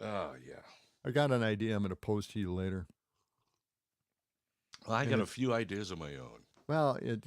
Oh, yeah. I got an idea I'm going to pose to you later. Well, I got a few ideas of my own. Well, it's...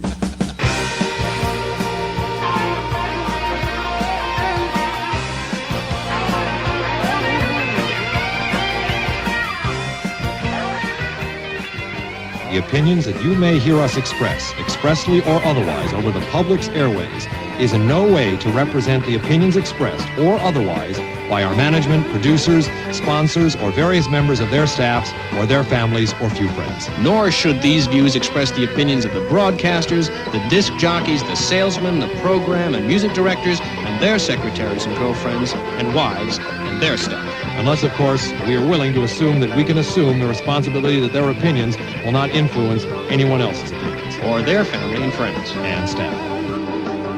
The opinions that you may hear us express, expressly or otherwise, over the public's airways, is in no way to represent the opinions expressed or otherwise by our management, producers, sponsors, or various members of their staffs, or their families, or few friends. Nor should these views express the opinions of the broadcasters, the disc jockeys, the salesmen, the program and music directors, and their secretaries and girlfriends and wives and their stuff. Unless, of course, we are willing to assume that we can assume the responsibility that their opinions will not influence anyone else's opinions. Or their family and friends. And staff.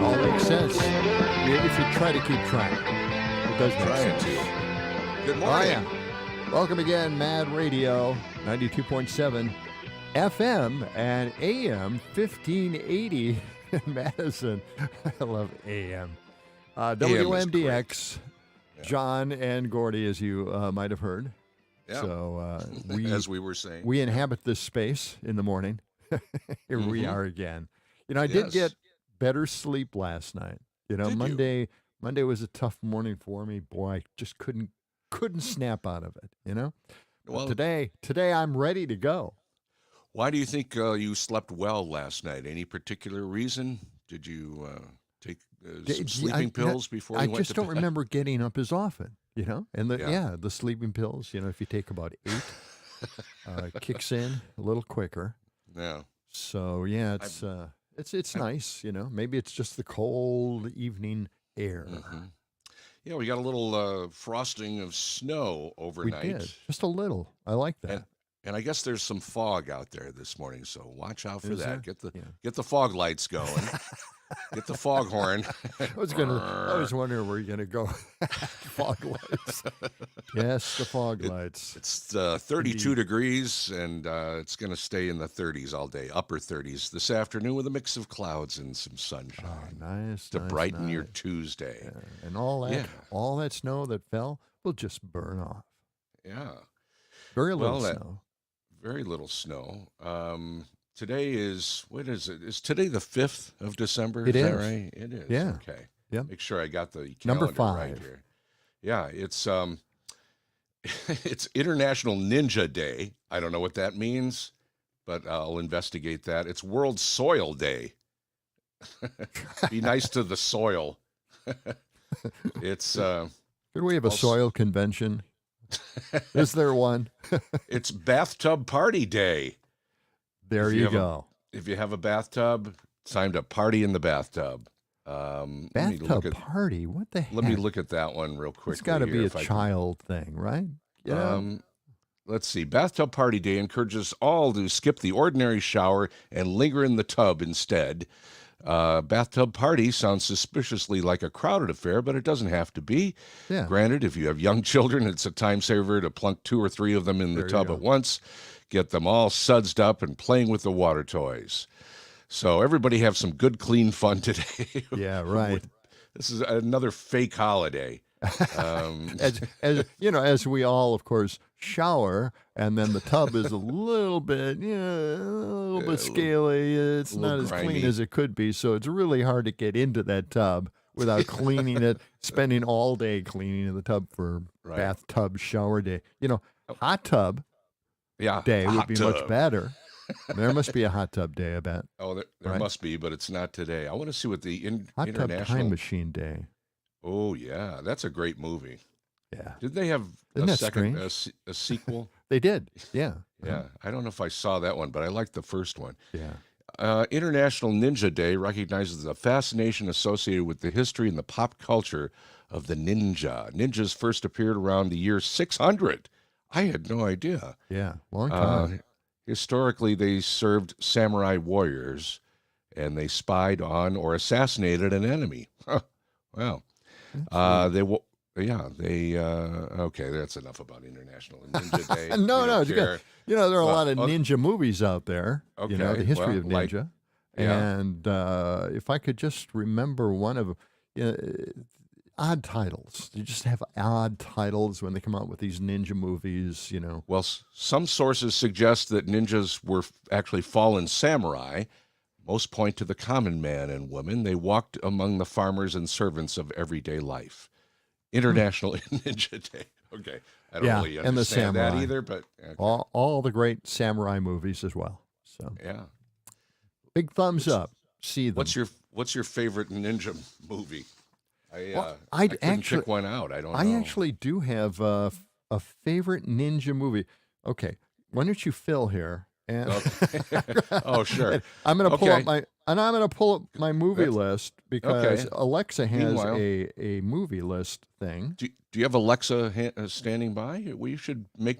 All makes sense. If you try to keep track. It does make sense. Good morning. Oh, yeah. Welcome again, Mad Radio, 92.7 FM and AM 1580 in Madison. I love AM. WMDX, John and Gordy, as you might have heard. Yeah. So as we were saying, we inhabit this space in the morning. Here we are again. I did get better sleep last night. Monday was a tough morning for me. Boy, I just couldn't snap out of it. Well, today I'm ready to go. Why do you think you slept well last night? Any particular reason? Did you take some sleeping pills before you went to bed? I just don't remember getting up as often, And the sleeping pills, if you take about 8, kicks in a little quicker. Yeah. So it's nice, Maybe it's just the cold evening air. Mm-hmm. Yeah, we got a little frosting of snow overnight. We did, just a little. I like that. And I guess there's some fog out there this morning, so watch out for that. There? Get the fog lights going. Get the foghorn. I was wondering where you're gonna go. Fog lights. Yes, the fog lights. It's 32 degrees, and it's gonna stay in the 30s all day, upper 30s this afternoon with a mix of clouds and some sunshine. Oh, nice. To brighten your Tuesday. Yeah. And all that snow that fell will just burn off. Yeah. Very little snow. Very little snow. Today is, what is it? Is today the 5th of December? It is. That right? It is. Yeah. Okay. Yep. Make sure I got the calendar Number 5 right here. Yeah, it's it's International Ninja Day. I don't know what that means, but I'll investigate that. It's World Soil Day. Be nice to the soil. It's could we have a soil convention? Is there one? It's Bathtub Party Day. There you go. If you have a bathtub, it's time to party in the bathtub. Bathtub party? What the heck? Let me look at that one real quick. It's got to be a child thing, right? Let's see. Bathtub Party Day encourages all to skip the ordinary shower and linger in the tub instead. Bathtub party sounds suspiciously like a crowded affair, but it doesn't have to be. Yeah. Granted, if you have young children, it's a time saver to plunk 2 or 3 of them in the tub at once. Get them all sudsed up and playing with the water toys. So everybody have some good, clean fun today. Yeah, right. This is another fake holiday. As we all, of course, shower, and then the tub is a little bit scaly. It's not as clean as it could be, so it's really hard to get into that tub without cleaning it, spending all day cleaning the tub for bathtub shower day. Hot tub day would be much better. There must be a hot tub day, I bet. Oh, there must be, but it's not today. I want to see what the hot international... tub time machine day. Oh, yeah. That's a great movie. Yeah. Did they have a sequel? They did, yeah. Yeah. I don't know if I saw that one, but I liked the first one. Yeah. International Ninja Day recognizes the fascination associated with the history and the pop culture of the ninja. Ninjas first appeared around the year 600. I had no idea. Yeah, long time. Historically, they served samurai warriors, and they spied on or assassinated an enemy. Huh. Wow. Okay, that's enough about International Ninja Day. No, there are a lot of ninja movies out there. Okay, the history of ninja. And if I could just remember one of, odd titles. They just have odd titles when they come out with these ninja movies, Well, some sources suggest that ninjas were actually fallen samurai. Most point to the common man and woman. They walked among the farmers and servants of everyday life. International Ninja Day. Okay. I don't really and the understand that samurai. either, but okay. All the great samurai movies as well. So Yeah. big thumbs up. See them. What's your favorite ninja movie? Well, I couldn't pick one out. I don't know. I actually do have a favorite ninja movie. Okay, why don't you fill here? And Okay. Oh, sure. I'm going to pull Okay. up my movie list because okay. Alexa has Meanwhile- a movie list thing. Do you have Alexa standing by? We should make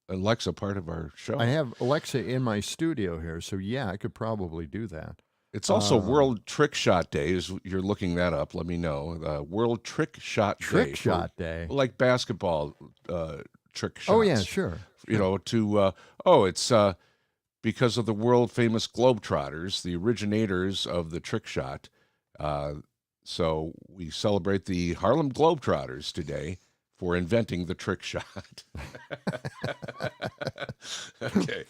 Alexa part of our show. I have Alexa in my studio here, so yeah, I could probably do that. It's also World Trick Shot Day. As you're looking that up, let me know. World Trick Shot Day. Trick Shot Day. Like basketball trick shots. Oh yeah, sure. It's because of the world famous Globetrotters, the originators of the trick shot. So we celebrate the Harlem Globetrotters today for inventing the trick shot. Okay.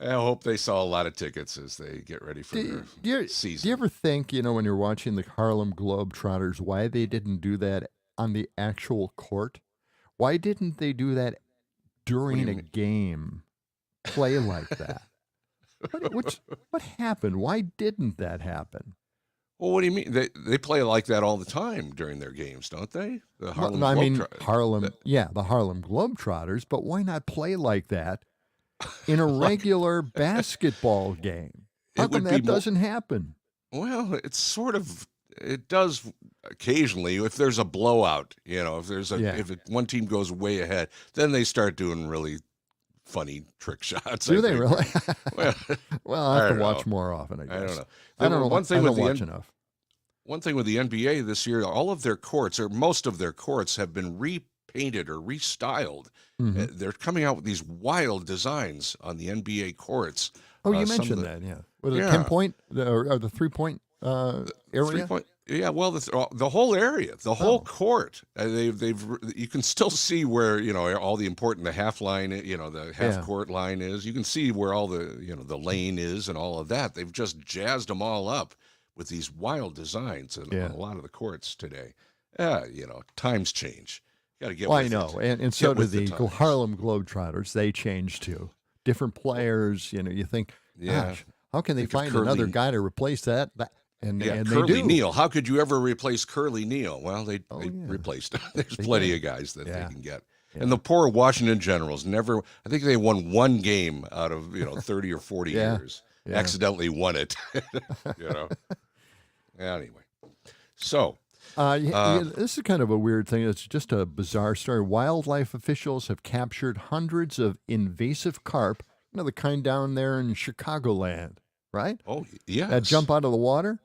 I hope they sell a lot of tickets as they get ready for their season. Do you ever think, when you're watching the Harlem Globetrotters, why they didn't do that on the actual court? Why didn't they do that during a game? Play like that? What happened? Why didn't that happen? Well, what do you mean? They play like that all the time during their games, don't they? The Harlem the Harlem Globetrotters, but why not play like that in a regular basketball game? How come that doesn't happen? Well, it does occasionally if there's a blowout, if one team goes way ahead, then they start doing really funny trick shots. Do they really? Well, I have to watch more often, I guess. I don't know. I don't know. One thing I don't watch enough. One thing with the NBA this year, all of their courts, or most of their courts, have been repainted or restyled. Mm-hmm. They're coming out with these wild designs on the NBA courts. Oh, you mentioned that, yeah. Was it 10-point or the 3-point area? 3-point. Yeah, well, the whole area, the whole court, you can still see where all the the half line, the half court line is. You can see where all the lane is and all of that. They've just jazzed them all up with these wild designs on a lot of the courts today. Times change. Got to get. Well, with I know, it. and so do the the Harlem Globetrotters. They change too. Different players. You think, gosh, how can they find another guy to replace that? And Curly they do. Neal. How could you ever replace Curly Neal? Well, they replaced him. There's plenty of guys that they can get. Yeah. And the poor Washington Generals never. I think they won one game out of 30 or 40 years. Yeah. Accidentally won it. Anyway, so. This is kind of a weird thing. It's just a bizarre story. Wildlife officials have captured hundreds of invasive carp, the kind down there in Chicagoland, right? Oh, yes. That jump out of the water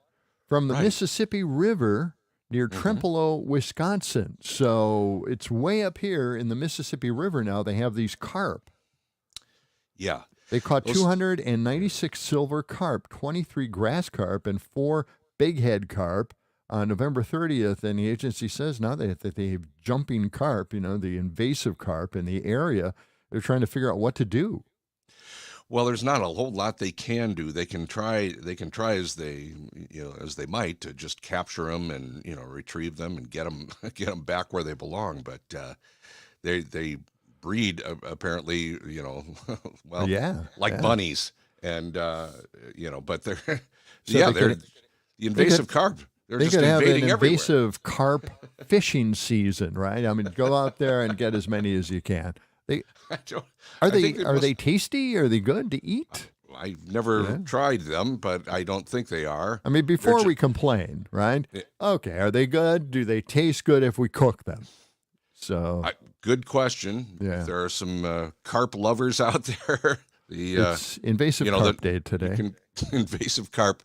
from the Mississippi River near Trempealeau, Wisconsin. So it's way up here in the Mississippi River now. They have these carp. Yeah. They caught 296 silver carp, 23 grass carp, and 4 bighead carp on November 30th, and the agency says now that they have jumping carp, the invasive carp in the area. They're trying to figure out what to do. Well, there's not a whole lot they can do. They can try as they might to just capture them and retrieve them and get them back where they belong. But they breed apparently bunnies and but they're the invasive carp. They're they just could have an invading everywhere. invasive carp fishing season, right? I mean, go out there and get as many as you can. Are they tasty? Are they good to eat? I've never tried them, but I don't think they are. I mean, before we complain, right? Okay, are they good? Do they taste good if we cook them? So, good question. Yeah. If there are some carp lovers out there. It's invasive carp day today. Invasive carp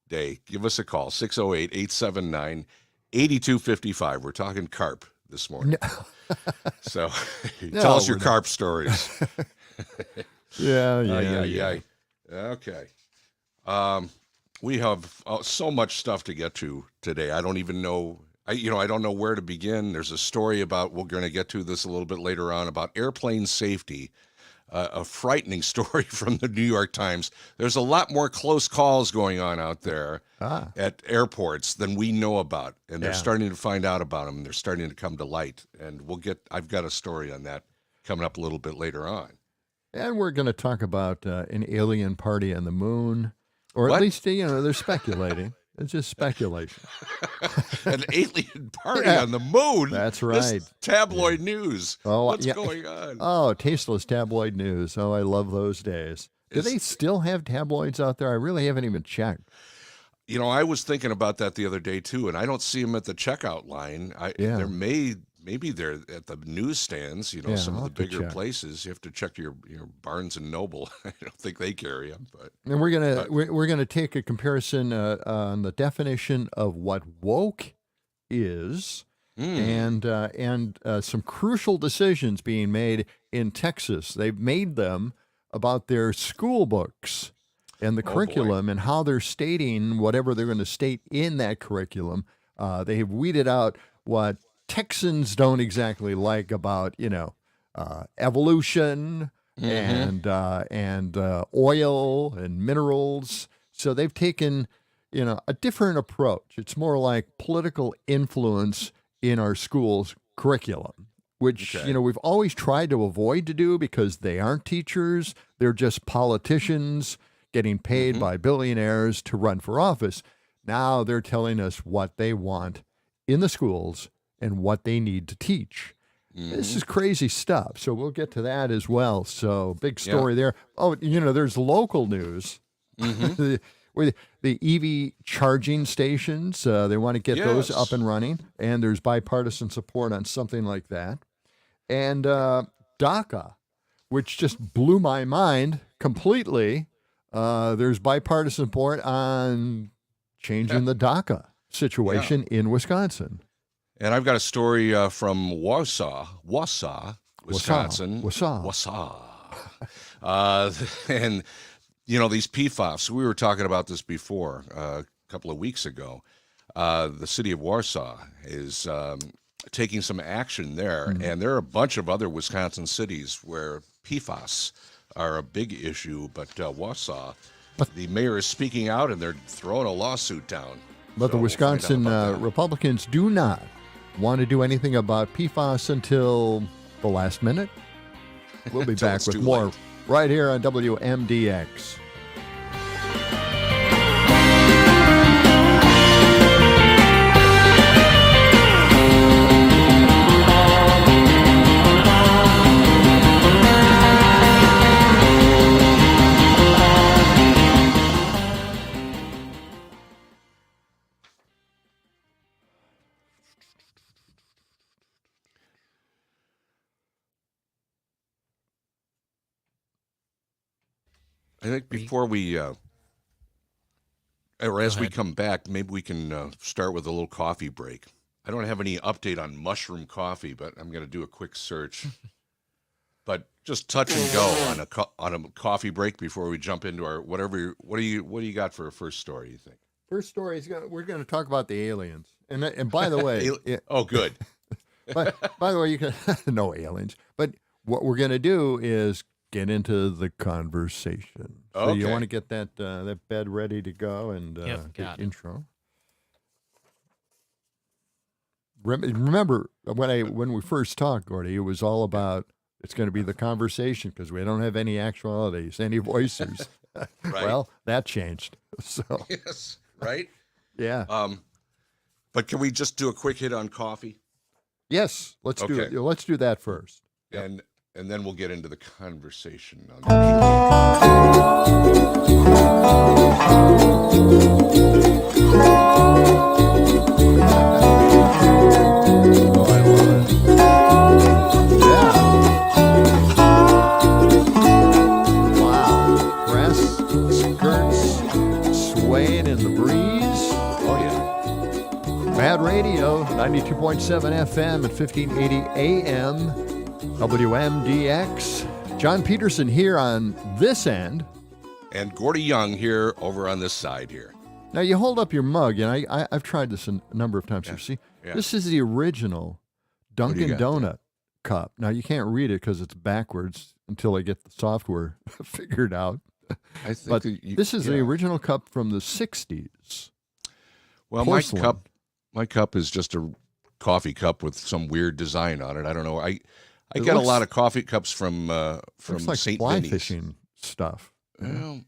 day. Give us a call, 608-879-8255. We're talking carp this morning. So tell us your carp stories. Yeah. Okay. We have so much stuff to get to today. I don't even know I don't know where to begin. There's a story about, we're going to get to this a little bit later on, about airplane safety, a frightening story from the New York Times. There's a lot more close calls going on out there at airports than we know about, and they're starting to find out about them. They're starting to come to light, and I've got a story on that coming up a little bit later on. And we're going to talk about an alien party on the moon, or What? at least, they're speculating. It's just speculation. An alien party on the moon? That's This right. tabloid news. Oh, What's yeah. going on? Oh, tasteless tabloid news. Oh, I love those days. Do they still have tabloids out there? I really haven't even checked. I was thinking about that the other day too, and I don't see them at the checkout line. Maybe they're at the newsstands. Some of I'll the have to bigger check. places. You have to check your Barnes and Noble. I don't think they carry them, but And we're gonna take a comparison on the definition of what woke is, and some crucial decisions being made in Texas. They've made them about their school books and the curriculum and how they're stating whatever they're going to state in that curriculum. They have weeded out what Texans don't exactly like about evolution and oil and minerals. So they've taken a different approach. It's more like political influence in our schools curriculum, which we've always tried to avoid to do because they aren't teachers. They're just politicians getting paid by billionaires to run for office. Now they're telling us what they want in the schools and what they need to teach. This is crazy stuff. So we'll get to that as well. So big story there. Oh, there's local news. The EV charging stations, they want to get those up and running, and there's bipartisan support on something like that. And DACA, which just blew my mind completely. There's bipartisan support on changing the DACA situation in Wisconsin. And I've got a story from Wausau, Wisconsin. Wausau. And, these PFAS, we were talking about this before a couple of weeks ago. The city of Warsaw is taking some action there. And there are a bunch of other Wisconsin cities where PFAS are a big issue. But Warsaw, the mayor is speaking out, and they're throwing a lawsuit down. But the Wisconsin Republicans do not want to do anything about PFAS until the last minute. We'll be back with more right here on WMDX. I think before we, or as we come back, maybe we can start with a little coffee break. I don't have any update on mushroom coffee, but I'm going to do a quick search. But just touch and go on a coffee break before we jump into our whatever. What do you got for a first story? You think? First story is we're going to talk about the aliens. And by the way, oh, good. by the way, you can no aliens. But what we're going to do is get into the conversation. So you want to get that bed ready to go and the intro. Remember when we first talked, Gordy, it was all about it's going to be the conversation because we don't have any actualities, any voices. Right. Well, that changed. So yes, right. Yeah. But can we just do a quick hit on coffee? Yes, let's do it. Let's do that first. Yep. And then we'll get into the conversation on Wow. Grass skirts swaying in the breeze. Oh, yeah. Mad Radio, 92.7 FM and 1580 AM. WMDX. John Peterson here on this end. And Gordy Young here over on this side here. Now you hold up your mug, and I've tried this a number of times. Yeah. You see, Yeah. this is the original What do you Dunkin' got there? Donut cup. Now you can't read it because it's backwards until I get the software figured out. I think But that you, this is the yeah. original cup from the '60s. Well, porcelain. my cup is just a coffee cup with some weird design on it. I don't know. I It get a looks- lot of coffee cups from Looks like St. fly Vinny's. fishing stuff. Well,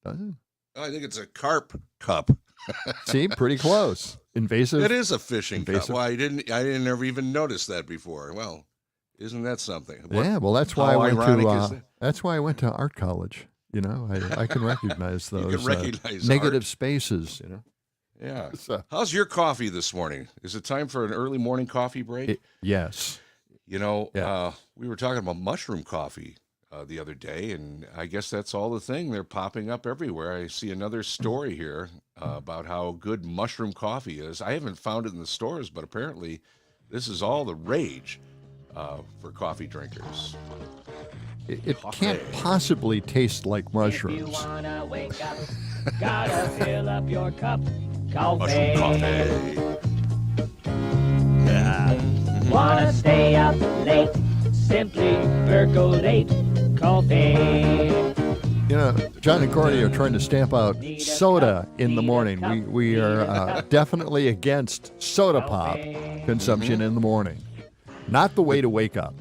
Does it? I think it's a carp cup. See, pretty close. Invasive. It is a fishing cup. Invasive. Well, I didn't ever even notice that before. Well, isn't that something? What- Yeah, well, that's why I how went ironic to. is that? That's why I went to art college. You know, I can recognize You those can recognize negative art. spaces. You know, Yeah. So, How's your coffee this morning? Is it time for an early morning coffee break? yes. You know, Yeah. we were talking about mushroom coffee the other day, and I guess that's all the thing. They're popping up everywhere. I see another story here about how good mushroom coffee is. I haven't found it in the stores, but apparently this is all the rage for coffee drinkers. It Coffee. can't possibly taste like If you mushrooms. wanna wake up, gotta fill up your cup. Coffee. Mushroom coffee. Wanna stay up late, simply percolate. Coffee. You know, John and Gordy are trying to stamp out soda in the morning. We are definitely against soda pop consumption in the morning. Not the way to wake up.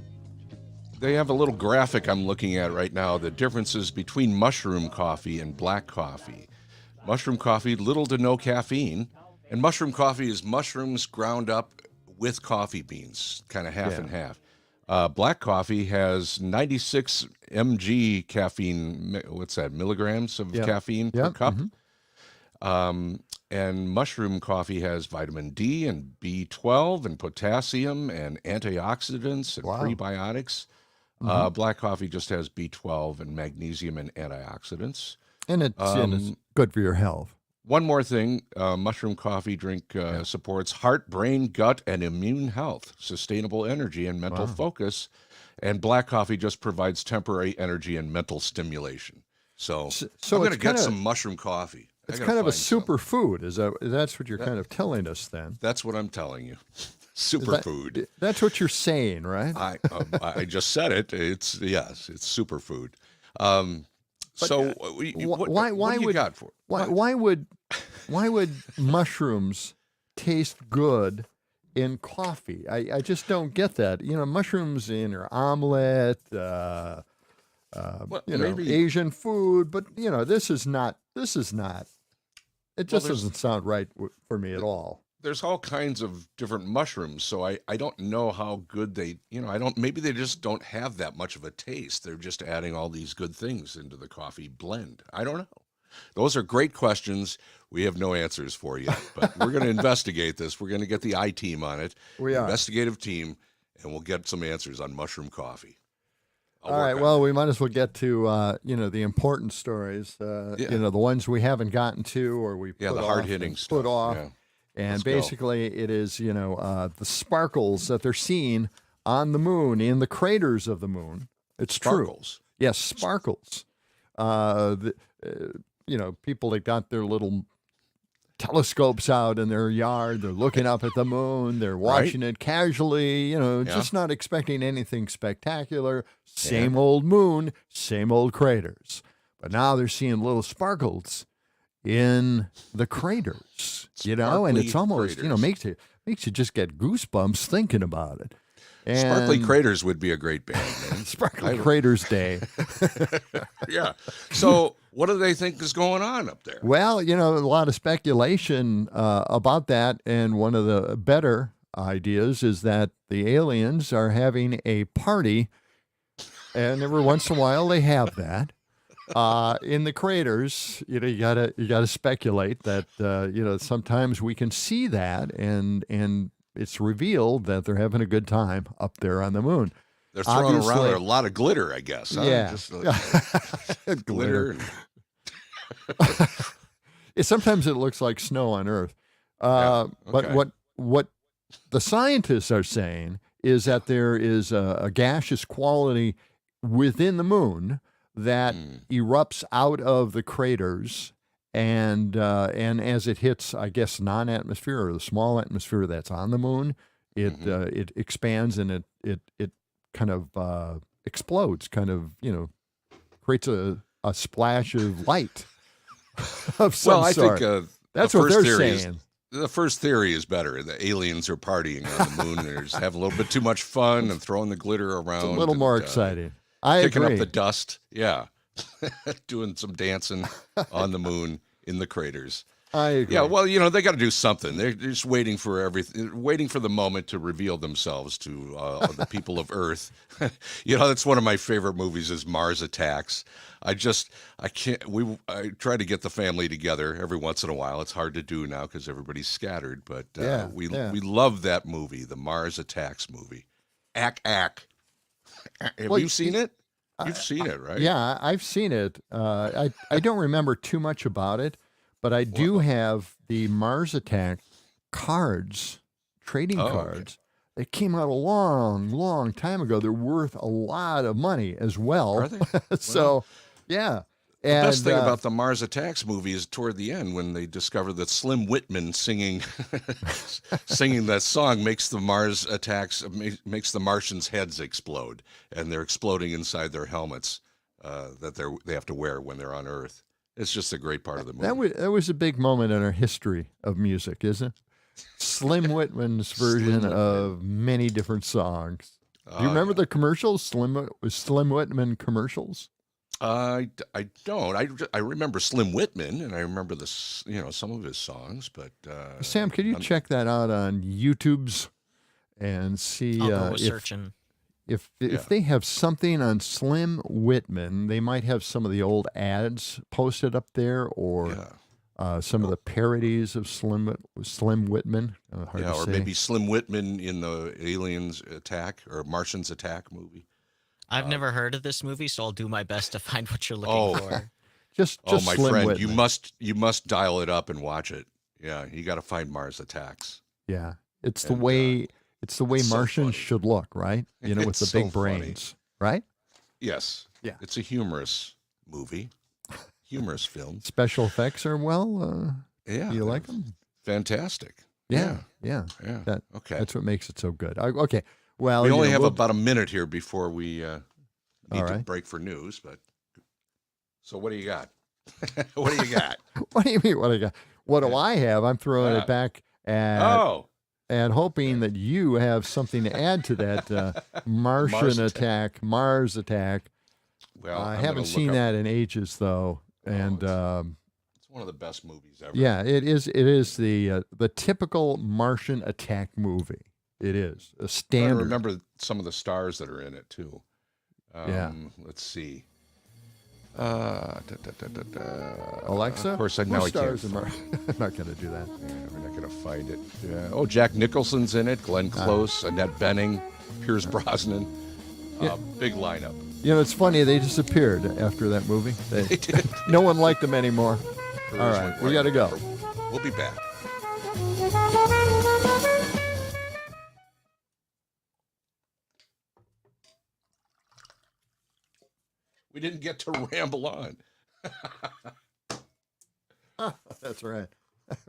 They have a little graphic I'm looking at right now, the differences between mushroom coffee and black coffee. Mushroom coffee, little to no caffeine, and mushroom coffee is mushrooms ground up with coffee beans, kind of half Yeah. and half. Black coffee has 96 mg caffeine, what's that, milligrams of Yep. caffeine per Yep, cup. And mushroom coffee has vitamin D and B12 and potassium and antioxidants and Wow. prebiotics. Black coffee just has B12 and magnesium and antioxidants. And it's good for your health. One more thing, mushroom coffee drink supports heart, brain, gut, and immune health, sustainable energy, and mental focus. And black coffee just provides temporary energy and mental stimulation. So So I'm going to it's get kinda- some mushroom coffee. I It's gotta kind of a find some. superfood. That's what you're kind of telling us then? That's what I'm telling you. Is Superfood. That's what you're saying, right? I just said it. It's superfood. So what do you got for? Why would mushrooms taste good in coffee? I just don't get that. You know, mushrooms in your omelet, Well, maybe Asian food, but you know, this is not. It just there's- doesn't sound right for me at all. There's all kinds of different mushrooms, so I don't know how good maybe they just don't have that much of a taste. They're just adding all these good things into the coffee blend. I don't know. Those are great questions. We have no answers for you, but we're going to investigate this. We're going to get the I team on it, We are. investigative team, and we'll get some answers on mushroom coffee. I'll All work right. on Well, that. we might as well get to the important stories. Yeah. The ones we haven't gotten to, or we Yeah, put the off hard-hitting and stuff. put off. Yeah. And Let's go. basically, it is the sparkles that they're seeing on the moon, in the craters of the moon. It's true. Sparkles. Yes, sparkles. People that got their little telescopes out in their yard, they're looking up at the moon, they're watching it casually, just not expecting anything spectacular. Same old moon, same old craters. But now they're seeing little sparkles in the craters, and it's Sparkly almost, craters. makes you just get goosebumps thinking about it. And Sparkly Craters would be a great band, man. Sparkly Craters Day. Yeah. So what do they think is going on up there? Well, a lot of speculation about that, and one of the better ideas is that the aliens are having a party, and every once in a while they have that. In the craters, you gotta speculate that sometimes we can see that, and it's revealed that they're having a good time up there on the moon. They're throwing around Obviously- a lot of glitter, I guess. Huh? Yeah. Just, glitter. Sometimes it looks like snow on Earth. Yeah, But okay. what the scientists are saying is that there is a gaseous quality within the moon that erupts out of the craters and as it hits, I guess, non-atmosphere or the small atmosphere that's on the moon, it expands and it kind of explodes, kind of creates a splash of light of some Well, I sort. think That's the what first they're theory saying. The first theory is better. The aliens are partying on the moon. They're just having a little bit too much fun and throwing the glitter around. It's a little more exciting. I Kicking agree. up the dust. Yeah. Doing some dancing on the moon in the craters. I agree. Yeah, well, they got to do something. They're just waiting for everything, waiting for the moment to reveal themselves to the people of Earth. That's one of my favorite movies is Mars Attacks. I can't. I try to get the family together every once in a while. It's hard to do now because everybody's scattered. But we love that movie, the Mars Attacks movie. Ack. Have you seen it? You've seen it, right? Yeah, I've seen it. I don't remember too much about it, but I do have the Mars Attack cards, trading cards. They came out a long, long time ago. They're worth a lot of money as well. Are they? So, yeah. The best thing about the Mars Attacks movie is toward the end when they discover that Slim Whitman singing that song makes the Mars Attacks makes the Martians' heads explode, and they're exploding inside their helmets that they have to wear when they're on Earth. It's just a great part of the movie. That was a big moment in our history of music, isn't it? Slim Whitman's version of many different songs. Do you remember the commercials? Slim Whitman commercials? I don't. I remember Slim Whitman, and I remember some of his songs. But Sam, could you check that out on YouTube's and see I'll go searching. If they have something on Slim Whitman, they might have some of the old ads posted up there, or some of the parodies of Slim Whitman. Hard to or say. maybe Slim Whitman in the Aliens Attack or Martians Attack movie. I've never heard of this movie, so I'll do my best to find what you're looking for. Just my Slim friend, Whitman. you must dial it up and watch it. Yeah, you got to find Mars Attacks. Yeah, it's the way Martians should look, right? With It's the so big brains, right? Yes. Yeah. It's a humorous movie, humorous film. Special effects are Yeah. you like them? Fantastic. Yeah. Okay. That's what makes it so good. Okay. Well, we only have about a minute here before we need to right. break for news. But so, what do you got? What do you got? What do you mean? What do I got? What do I have? I'm throwing it back at and hoping that you have something to add to that Mars Attack. Well, I haven't seen that in ages, though, and it's one of the best movies ever. yeah, it is. It is the typical Martian attack movie. It is a standard. I remember some of the stars that are in it too. Let's see. Alexa, of course, now I can't. I'm not going to do that. Yeah, we're not going to find it. Yeah. Oh, Jack Nicholson's in it. Glenn Close, Annette Bening, Pierce Brosnan. Big lineup. It's funny. They disappeared after that movie. They did. No one liked them anymore. All right, we got to go. We'll be back. We didn't get to ramble on. That's right.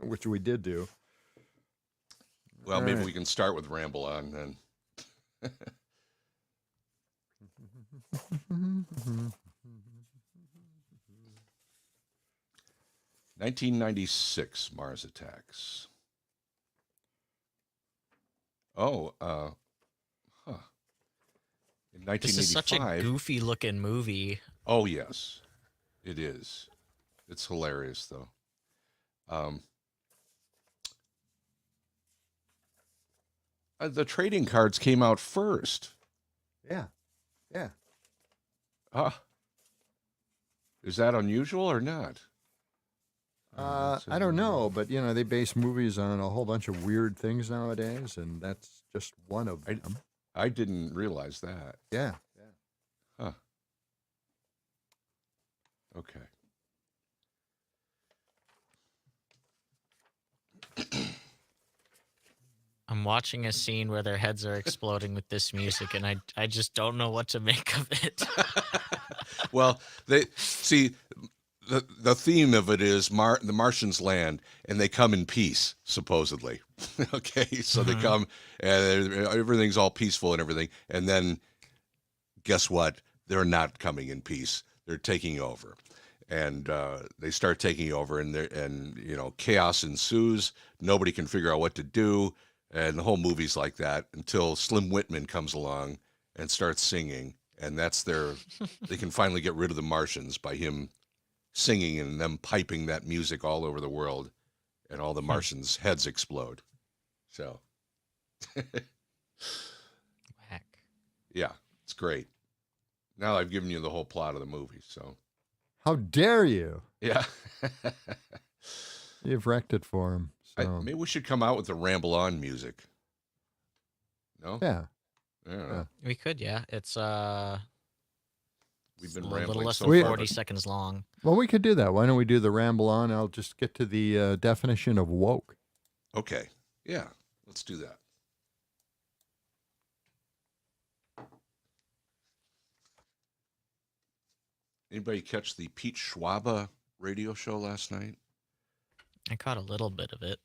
Which we did do. Well, maybe we can start with ramble on then. 1996 Mars Attacks. Oh, in 1985. This is such a goofy-looking movie. Oh, yes. It is. It's hilarious, though. The trading cards came out first. Yeah. Is that unusual or not? I don't know, but they base movies on a whole bunch of weird things nowadays, and that's just one of them. I didn't realize that. Yeah. Huh. Okay. I'm watching a scene where their heads are exploding with this music, and I just don't know what to make of it. Well, they see the theme of it is the Martians land and they come in peace, supposedly. Okay, so they come and everything's all peaceful and everything, and then guess what? They're not coming in peace. They're taking over, and they start taking over, and chaos ensues. Nobody can figure out what to do, and the whole movie's like that until Slim Whitman comes along and starts singing, and they can finally get rid of the Martians by him singing and them piping that music all over the world, and all the Martians' heads explode. So, Whack. yeah, it's great. Now I've given you the whole plot of the movie, so. How dare you? Yeah. You've wrecked it for him. So. Maybe we should come out with the Ramble On music. No? Yeah. Yeah. We could, yeah. It's We've been a little rambling less so than far. 40 seconds long. Well, we could do that. Why don't we do the ramble on? I'll just get to the definition of woke. Okay. Yeah. Let's do that. Anybody catch the Pete Schwab radio show last night? I caught a little bit of it.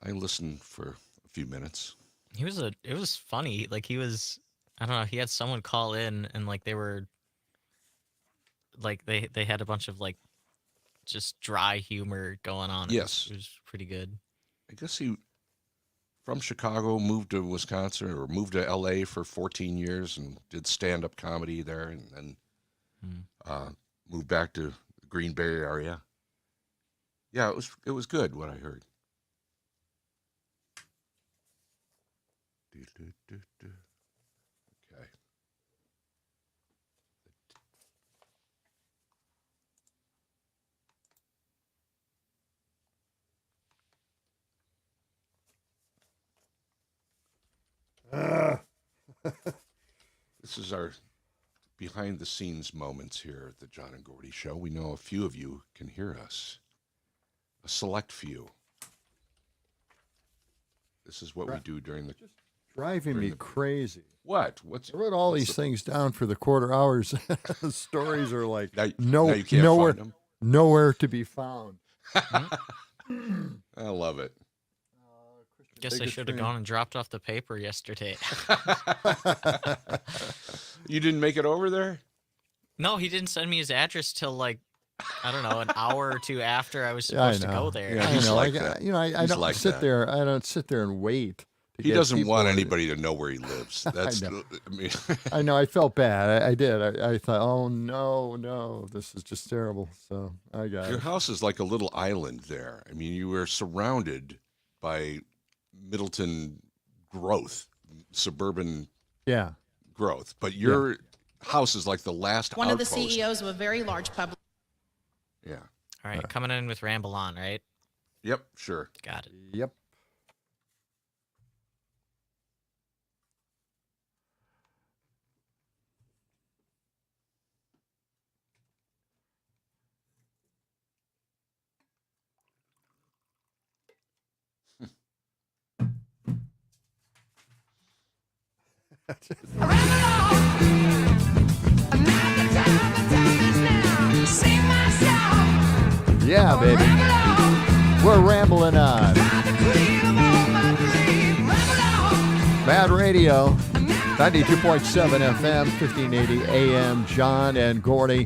I listened for a few minutes. It was funny. Like I don't know, he had someone call in and like they were like they had a bunch of like just dry humor going on. Yes. It was pretty good. I guess he from Chicago moved to Wisconsin or moved to LA for 14 years and did stand-up comedy there, and then moved back to the Green Bay area. Yeah, it was good what I heard. Okay. This is our behind-the-scenes moments here at the John and Gordy Show. We know a few of you can hear us. A select few. This is what we do during the... Driving me crazy. What? I wrote all these things down for the quarter hours. The stories are like now you can't find them. Nowhere to be found. I love it. Guess I should have gone and dropped off the paper yesterday. You didn't make it over there? No, he didn't send me his address till like, I don't know, an hour or two after I was supposed to go there. Yeah, I he's know. like that. I don't like sit that. there. I don't sit there and wait. He doesn't want anybody to know where he lives. That's I know. I mean, I know. I felt bad. I did. I thought, oh no, this is just terrible. So I got your it. house is like a little island there. I mean, you were surrounded by Middleton growth, suburban growth, but your house is like the last One of the outpost. CEOs of a very large public. Yeah. All right, coming in with Ramble On, right? Yep, sure. Got it. Yep. Yeah, baby. We're rambling on. Mad Radio, 92.7 FM, 1580 AM, John and Gordy,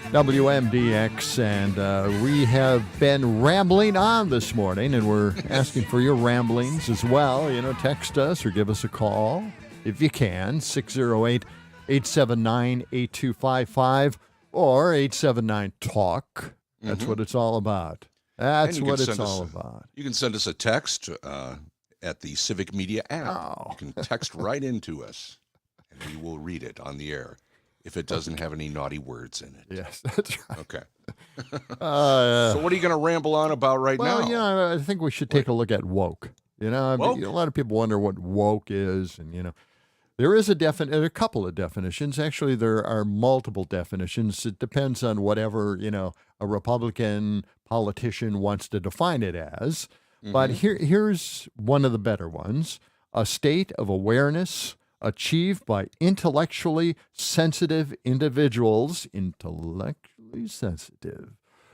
WMDX. And we have been rambling on this morning, and we're asking for your ramblings as well. You know, text us or give us a call if you can, 608-879-8255 or 879-TALK. That's what it's all about. That's what it's all about. You can send us a text at the Civic Media app. Oh. You can text right into us, and we will read it on the air if it doesn't have any naughty words in it. Yes, that's right. Okay. So what are you going to ramble on about now? Well, you know, I think we should take a look at woke. You know, Woke? a lot of people wonder what woke is, and, you know, there is a couple of definitions. Actually, there are multiple definitions. It depends on whatever, you know, a Republican politician wants to define it as. But here's one of the better ones. A state of awareness achieved by intellectually sensitive individuals,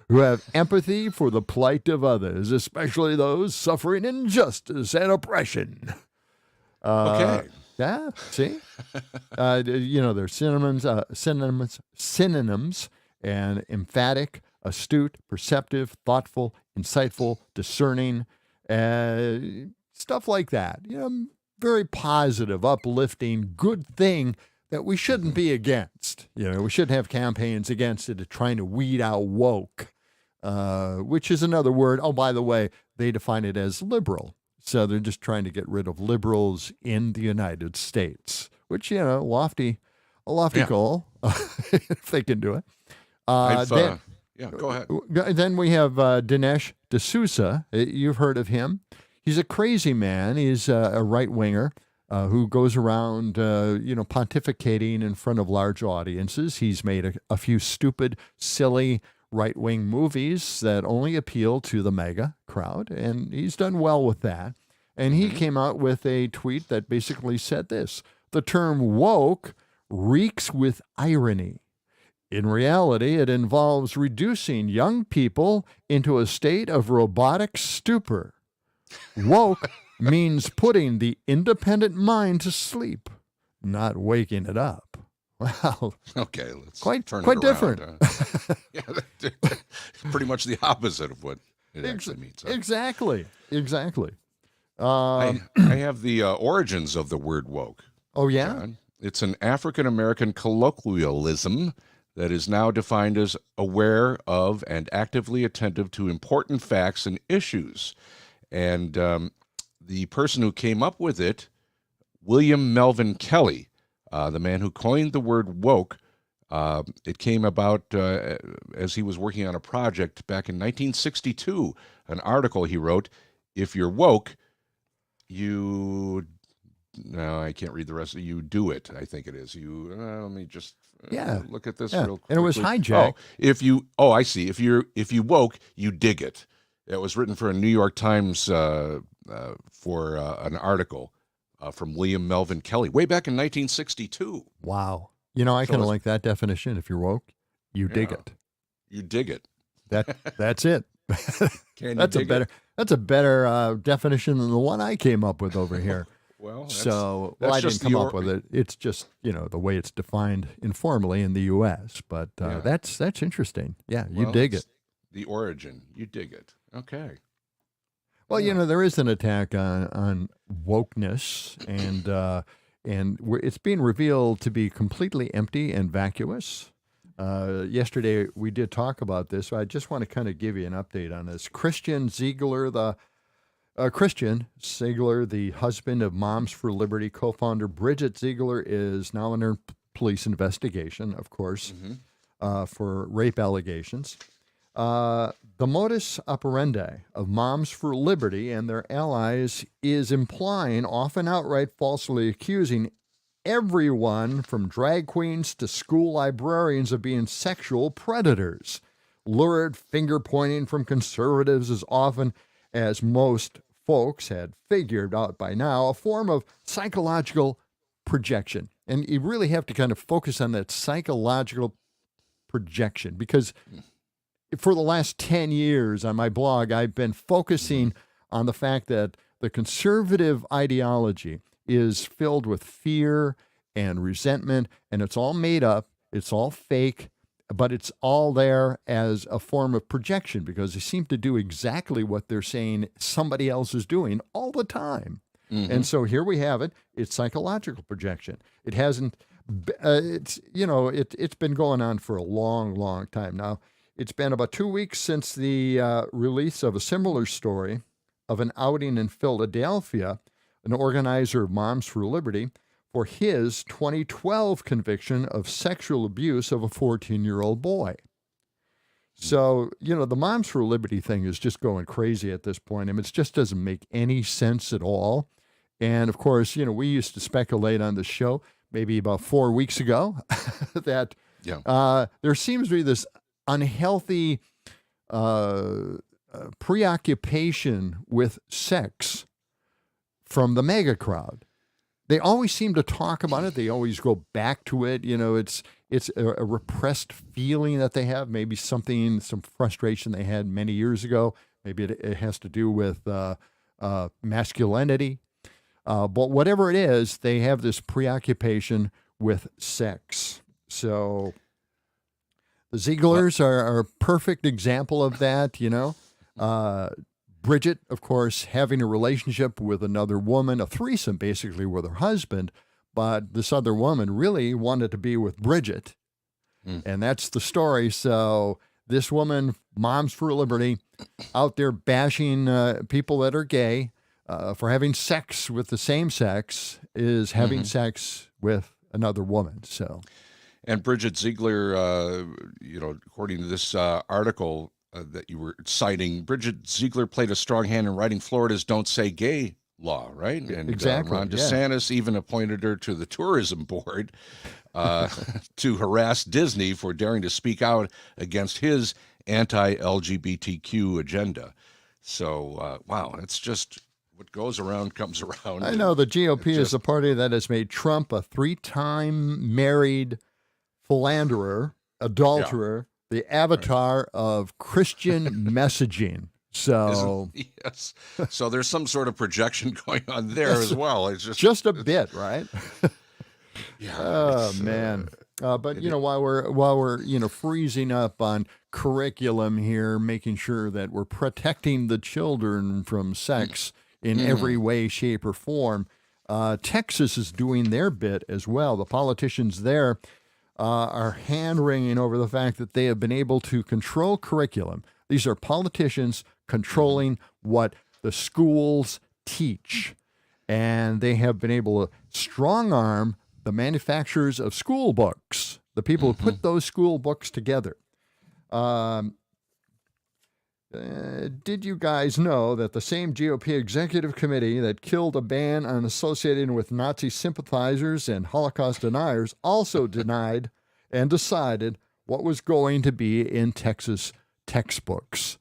who have empathy for the plight of others, especially those suffering injustice and oppression. Okay. Yeah, see? There's synonyms, and emphatic, astute, perceptive, thoughtful, insightful, discerning, stuff like that. Very positive, uplifting, good thing that we shouldn't be against. We shouldn't have campaigns against it, trying to weed out woke, which is another word. Oh, by the way, they define it as liberal. So they're just trying to get rid of liberals in the United States, which, a lofty goal, if they can do it. Go ahead. Then we have Dinesh D'Souza. You've heard of him. He's a crazy man. He's a right-winger who goes around, pontificating in front of large audiences. He's made a few stupid, silly right-wing movies that only appeal to the MAGA crowd, and he's done well with that. And he came out with a tweet that basically said this: the term woke reeks with irony. In reality, it involves reducing young people into a state of robotic stupor. Woke means putting the independent mind to sleep, not waking it up. Well, okay, let's quite turn it different. Yeah, pretty much the opposite of what it actually means. Exactly. I have the origins of the word woke. Oh, yeah? John. It's an African-American colloquialism that is now defined as aware of and actively attentive to important facts and issues. And the person who came up with it, William Melvin Kelly, the man who coined the word woke, it came about as he was working on a project back in 1962, an article he wrote, "If you're woke, no, I can't read the rest of it. You do it," I think it is. Let me just look at this real quickly. And it was hijacked. I see. If you woke, you dig it. It was written for a New York Times for an article from William Melvin Kelly way back in 1962. Wow. I kind of like that definition. If you're woke, you dig it. You dig it. That's it. That's a better definition than the one I came up with over here. Well, I didn't come up with it. It's just the way it's defined informally in the U.S. But that's interesting. Yeah, you dig it. The origin, you dig it. Okay. Well, there is an attack on wokeness, and it's being revealed to be completely empty and vacuous. Yesterday we did talk about this, so I just want to kind of give you an update on this. Christian Ziegler, the husband of Moms for Liberty co-founder Bridget Ziegler, is now under police investigation, of course, for rape allegations. The modus operandi of Moms for Liberty and their allies is implying, often outright falsely accusing, everyone from drag queens to school librarians of being sexual predators. Lurid finger-pointing from conservatives as often as most folks had figured out by now, a form of psychological projection. And you really have to kind of focus on that psychological projection, because for the last 10 years on my blog, I've been focusing on the fact that the conservative ideology is filled with fear and resentment, and it's all made up, it's all fake, but it's all there as a form of projection because they seem to do exactly what they're saying somebody else is doing all the time. And so here we have it. It's psychological projection. It hasn't, it's been going on for a long, long time now. It's been about 2 weeks since the release of a similar story of an outing in Philadelphia, an organizer of Moms for Liberty, for his 2012 conviction of sexual abuse of a 14-year-old boy. So, the Moms for Liberty thing is just going crazy at this point. I mean, it just doesn't make any sense at all. And, of course, we used to speculate on the show maybe about 4 weeks ago that there seems to be this unhealthy preoccupation with sex from the mega crowd. they always seem to talk about it. They always go back to it. It's a repressed feeling that they have, maybe some frustration they had many years ago. Maybe it has to do with masculinity. But whatever it is, they have this preoccupation with sex. So the Zieglers are a perfect example of that, Bridget, of course, having a relationship with another woman, a threesome basically with her husband, but this other woman really wanted to be with Bridget. And that's the story. So this woman, Moms for Liberty, out there bashing people that are gay for having sex with the same sex is having sex with another woman. So, and Bridget Ziegler, according to this article that you were citing, Bridget Ziegler played a strong hand in writing Florida's "Don't Say Gay" law, right? And exactly. Ron DeSantis even appointed her to the tourism board to harass Disney for daring to speak out against his anti-LGBTQ agenda. So, wow, it's just what goes around comes around. I know the GOP is a party that has made Trump a 3-time married philanderer, adulterer, the avatar of Christian messaging. So yes, so there's some sort of projection going on there as well. It's just a bit, right? Yeah. Oh man. But while we're freezing up on curriculum here, making sure that we're protecting the children from sex in every way, shape, or form, Texas is doing their bit as well. The politicians there are hand-wringing over the fact that they have been able to control curriculum. These are politicians controlling what the schools teach, and they have been able to strong-arm the manufacturers of school books, the people who put those school books together. Did you guys know that the same GOP executive committee that killed a ban on associating with Nazi sympathizers and Holocaust deniers also denied and decided what was going to be in Texas textbooks?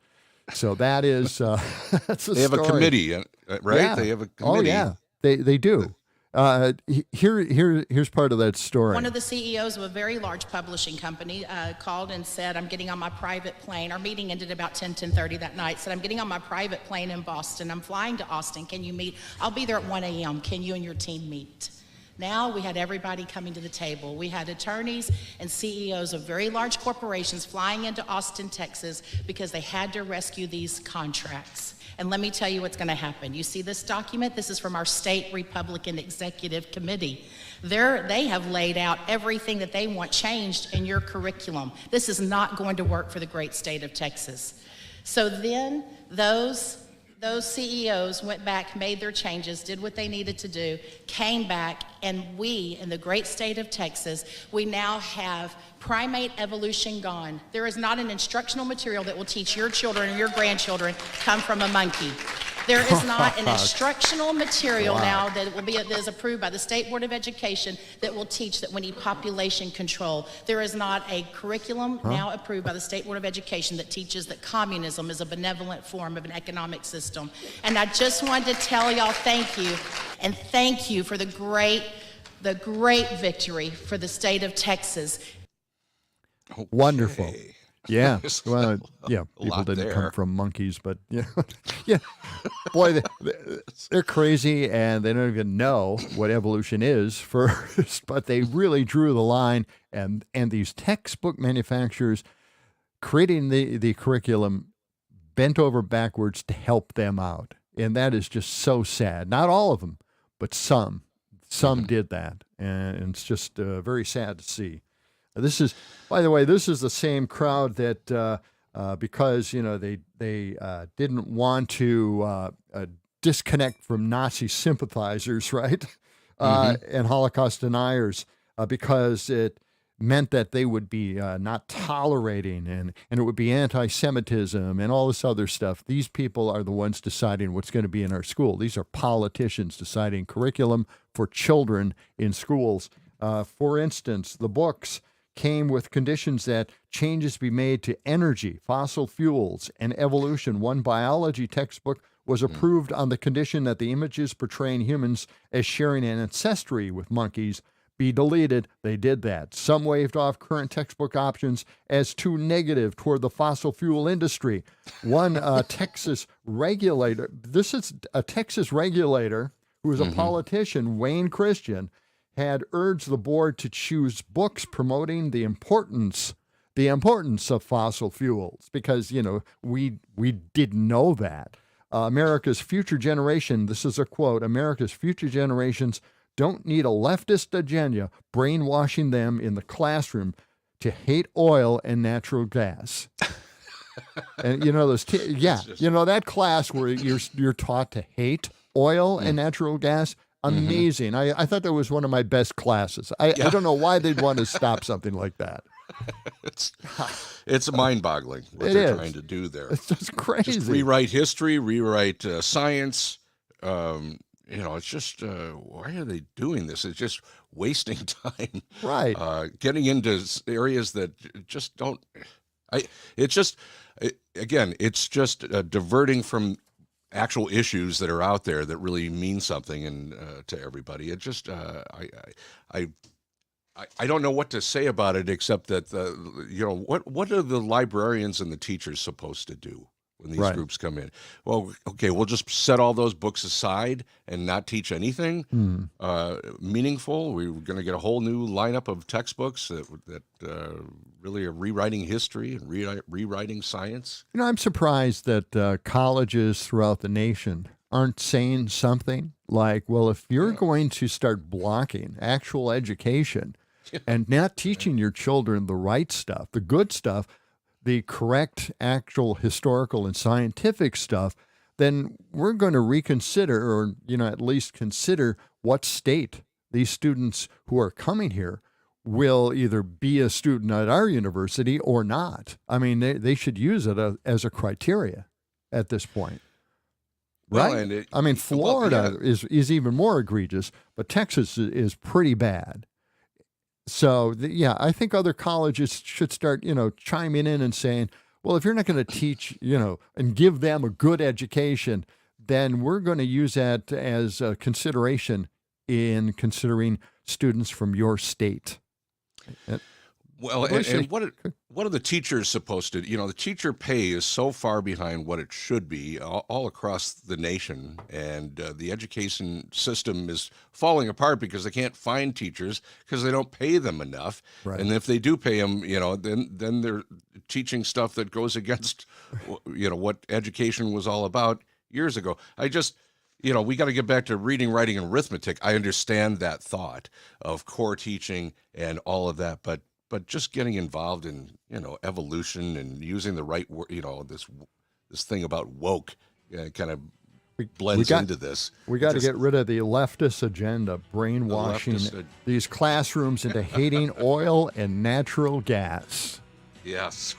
So that is that's a they have story. a committee, right? Yeah. They have a committee. Oh yeah, they do. Here's part of that story. One of the CEOs of a very large publishing company called and said, I'm getting on my private plane. Our meeting ended about 10:30 that night. Said, I'm getting on my private plane in Boston. I'm flying to Austin. Can you meet? I'll be there at 1 a.m. Can you and your team meet? Now we had everybody coming to the table. We had attorneys and CEOs of very large corporations flying into Austin, Texas, because they had to rescue these contracts. And let me tell you what's going to happen. You see this document? This is from our state Republican Executive Committee. They have laid out everything that they want changed in your curriculum. This is not going to work for the great state of Texas. So then those CEOs went back, made their changes, did what they needed to do, came back, and we, in the great state of Texas, we now have primate evolution gone. There is not an instructional material that will teach your children or your grandchildren come from a monkey. There is not an instructional material now that is approved by the State Board of Education that will teach that we need population control. There is not a curriculum now approved by the State Board of Education that teaches that communism is a benevolent form of an economic system. And I just wanted to tell y'all thank you, and thank you for the great victory for the state of Texas. Okay. Wonderful. Yeah. Well, yeah. People lot didn't there. come from monkeys, but yeah. Boy, they're crazy and they don't even know what evolution is first, but they really drew the line, and these textbook manufacturers creating the curriculum bent over backwards to help them out. And that is just so sad. Not all of them, but some did that. And it's just very sad to see. This is, by the way, this is the same crowd that because they didn't want to disconnect from Nazi sympathizers, right, and Holocaust deniers, because it meant that they would be not tolerating, and it would be anti-Semitism and all this other stuff. These people are the ones deciding what's going to be in our school. These are politicians deciding curriculum for children in schools. For instance, the books came with conditions that changes be made to energy, fossil fuels, and evolution. One biology textbook was approved on the condition that the images portraying humans as sharing an ancestry with monkeys be deleted. They did that. Some waved off current textbook options as too negative toward the fossil fuel industry. One Texas regulator, this is a Texas regulator who was a politician, Wayne Christian, had urged the board to choose books promoting the importance of fossil fuels, because, you know, we didn't know that. America's future generation, this is a quote, America's future generations don't need a leftist agenda brainwashing them in the classroom to hate oil and natural gas. And, you know, you know, that class where you're taught to hate oil and natural gas, amazing. I thought that was one of my best classes. I don't know why they'd want to stop something like that. It's mind-boggling what they're trying to do there. It's just crazy. Just rewrite history, rewrite science. You know, it's just, why are they doing this? It's just wasting time. Right. Getting into areas that just don't, it's just diverting from actual issues that are out there that really mean something and to everybody. It just, I don't know what to say about it, except that, you know, what are the librarians and the teachers supposed to do when these groups come in? Well, okay, we'll just set all those books aside and not teach anything meaningful. We're going to get a whole new lineup of textbooks that really are rewriting history and rewriting science. You know, I'm surprised that colleges throughout the nation aren't saying something like, well, if you're going to start blocking actual education and not teaching your children the right stuff, the good stuff, the correct, actual historical and scientific stuff, then we're going to reconsider, or, you know, at least consider what state these students who are coming here will either be a student at our university or not. I mean, they should use it as a criteria at this point. Well, right? and I mean, Florida is even more egregious, but Texas is pretty bad. So, I think other colleges should start, you know, chiming in and saying, well, if you're not going to teach, you know, and give them a good education, then we're going to use that as a consideration in considering students from your state. Well, and what are the teachers supposed to, you know, the teacher pay is so far behind what it should be all across the nation, and the education system is falling apart because they can't find teachers because they don't pay them enough. Right. And if they do pay them, you know, then they're teaching stuff that goes against, you know, what education was all about years ago. You know, we got to get back to reading, writing, and arithmetic. I understand that thought of core teaching and all of that, but just getting involved in, you know, evolution and using the right word, you know, this thing about woke kind of blends into this. We got to get rid of the leftist agenda, brainwashing these classrooms into hating oil and natural gas. Yes.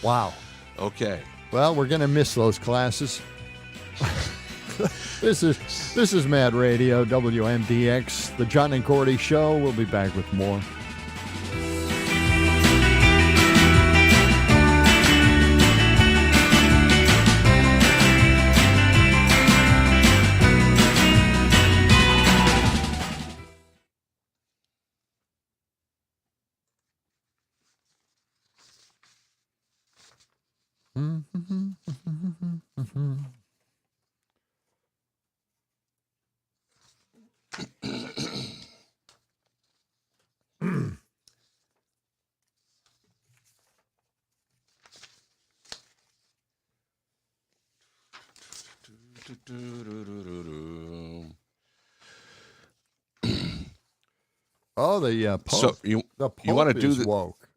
Wow. Okay. Well, we're going to miss those classes. This is Mad Radio, WMDX, the John and Gordy Show. We'll be back with more. Oh, the Pope. So you want to do the woke.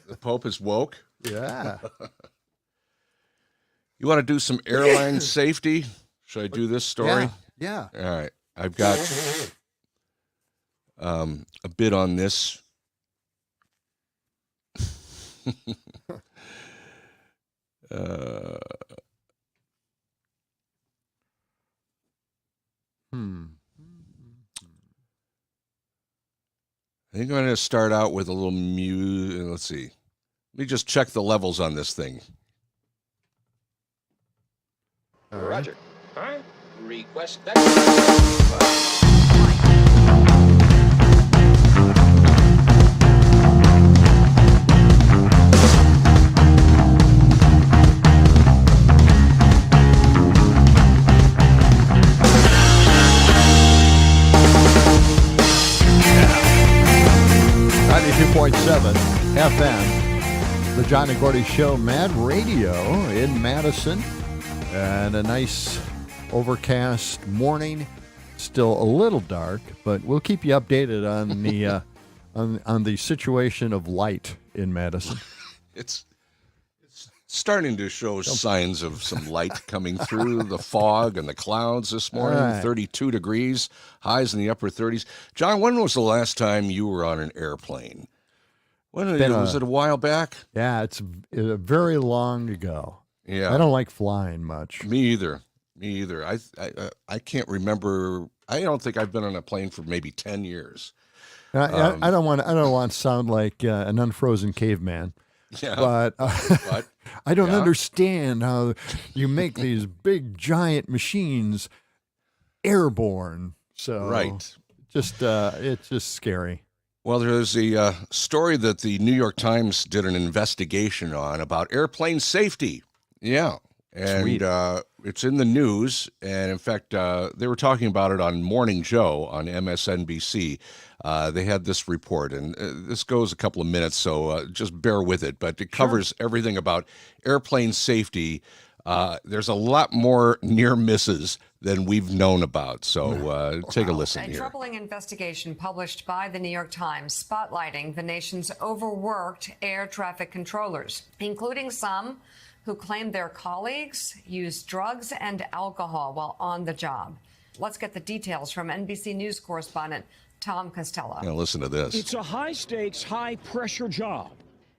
The Pope is woke? Yeah. You want to do some airline safety? Should I do this story? Yeah. All right. I've got a bit on this. I think I'm going to start out with a little music. Let's see. Let me just check the levels on this thing. Roger. Huh? Request that. FM, the John and Gordy Show, Mad Radio in Madison, and a nice overcast morning. Still a little dark, but we'll keep you updated on the on the situation of light in Madison. It's starting to show signs of some light coming through the fog and the clouds this morning. Right. 32 degrees, highs in the upper 30s. John, when was the last time you were on an airplane? Was it a while back? Yeah, it's very long ago. Yeah, I don't like flying much. Me either. I can't remember. I don't think I've been on a plane for maybe 10 years. I don't want to sound like an unfrozen caveman. Yeah, but I don't yeah. understand how you make these big giant machines airborne. So right, it's just scary. Well, there's a story that the New York Times did an investigation on about airplane safety. Yeah, and it's in the news. And in fact, they were talking about it on Morning Joe on MSNBC. They had this report, and this goes a couple of minutes, so just bear with it. But it covers everything about airplane safety. There's a lot more near misses than we've known about. So take a listen here. A troubling investigation published by the New York Times spotlighting the nation's overworked air traffic controllers, including some who claim their colleagues used drugs and alcohol while on the job. Let's get the details from NBC News correspondent Tom Costello. Now listen to this. It's a high-stakes, high-pressure job.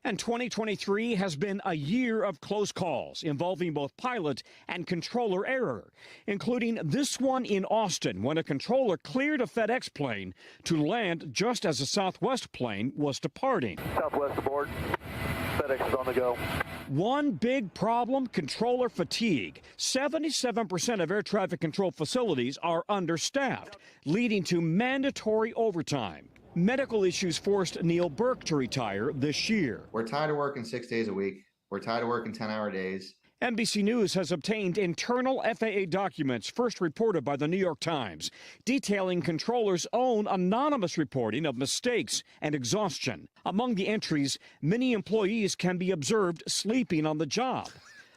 And 2023 has been a year of close calls involving both pilot and controller error, including this one in Austin when a controller cleared a FedEx plane to land just as a Southwest plane was departing. Southwest aboard. FedEx is on the go. One big problem, controller fatigue. 77% of air traffic control facilities are understaffed, leading to mandatory overtime. Medical issues forced Neil Burke to retire this year. We're tired of working 6 days a week. We're tired of working 10-hour days. NBC News has obtained internal FAA documents first reported by the New York Times, detailing controllers' own anonymous reporting of mistakes and exhaustion. Among the entries, many employees can be observed sleeping on the job.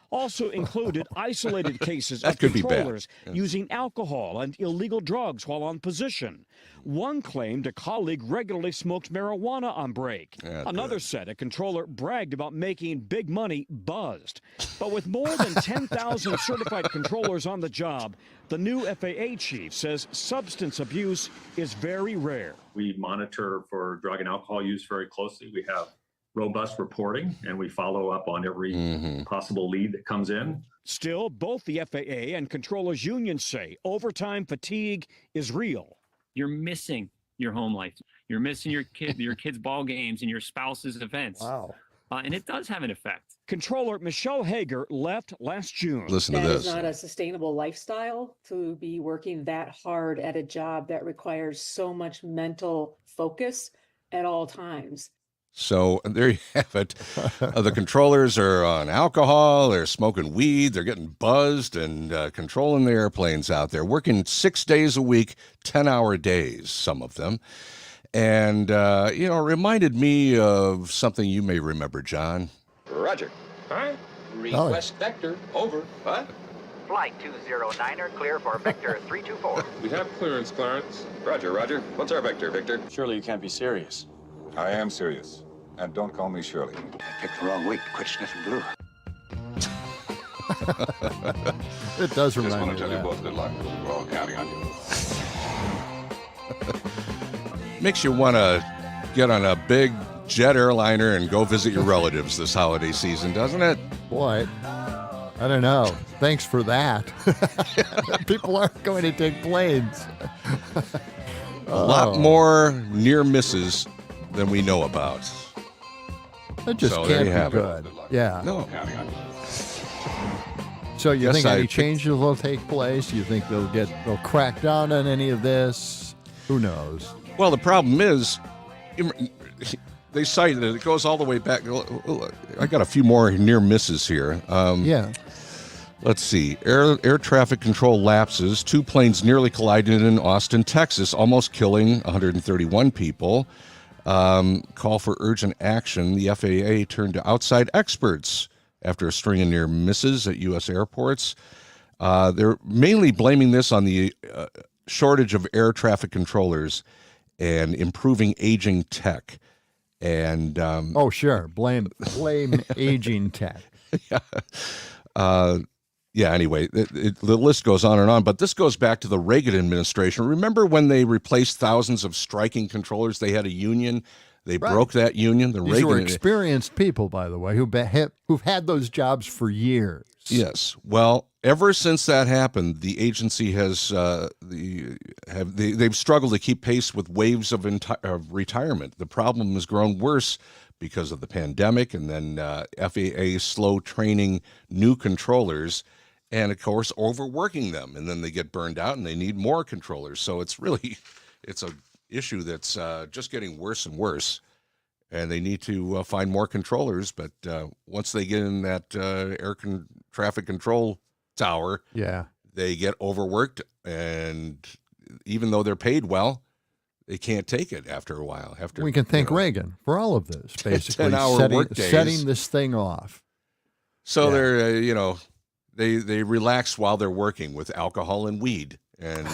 Also included isolated cases of controllers using alcohol and illegal drugs while on position. One claimed a colleague regularly smoked marijuana on break. Another said a controller bragged about making big money buzzed. But with more than 10,000 certified controllers on the job, the new FAA chief says substance abuse is very rare. We monitor for drug and alcohol use very closely. We have robust reporting, and we follow up on every possible lead that comes in. Still, both the FAA and controllers unions say overtime fatigue is real. You're missing your home life. You're missing your kids' ball games and your spouse's events. Wow. And it does have an effect. Controller Michelle Hager left last June. Listen to this. That is not a sustainable lifestyle to be working that hard at a job that requires so much mental focus at all times. So there you have it. The controllers are on alcohol, they're smoking weed, they're getting buzzed and controlling the airplanes out there, working 6 days a week, 10-hour days, some of them. And, it reminded me of something you may remember, John. Roger. Huh? Request vector. Over. What? Flight 209er, clear for vector 324. We have clearance, Clarence. Roger, Roger. What's our vector, Victor? Surely you can't be serious. I am serious. And don't call me Shirley. I picked the wrong week to quit sniffing glue. It does Just remind want me to tell of you that. both good luck. We're all counting on you. Makes you want to get on a big jet airliner and go visit your relatives this holiday season, doesn't it? Boy, I don't know. Thanks for that. People aren't going to take planes. A lot more near misses than we know about. That just So there can't you be have it. good. Yeah. No. So you Yes, think I any picked- changes will take place? You think they'll crack down on any of this? Who knows? Well, the problem is, they cited it. It goes all the way back. I got a few more near misses here. Yeah. Let's see. Air traffic control lapses. 2 planes nearly collided in Austin, Texas, almost killing 131 people. Call for urgent action. The FAA turned to outside experts after a string of near misses at U.S. airports. They're mainly blaming this on the shortage of air traffic controllers and improving aging tech. And oh, sure. Blame aging tech. Yeah, anyway, the list goes on and on, but this goes back to the Reagan administration. Remember when they replaced thousands of striking controllers? They had a union. They broke that union. These were experienced people, by the way, who've had those jobs for years. Yes. Well, ever since that happened, the agency has they've struggled to keep pace with waves of retirement. The problem has grown worse because of the pandemic, and then FAA slow training new controllers, and of course overworking them, and then they get burned out and they need more controllers. So it's a issue that's just getting worse and worse, and they need to find more controllers. But once they get in that traffic control tower, they get overworked, and even though they're paid well, they can't take it after a while. We can thank Reagan for all of this, basically 10-hour workdays. setting this thing off. So they're they relax while they're working with alcohol and weed, and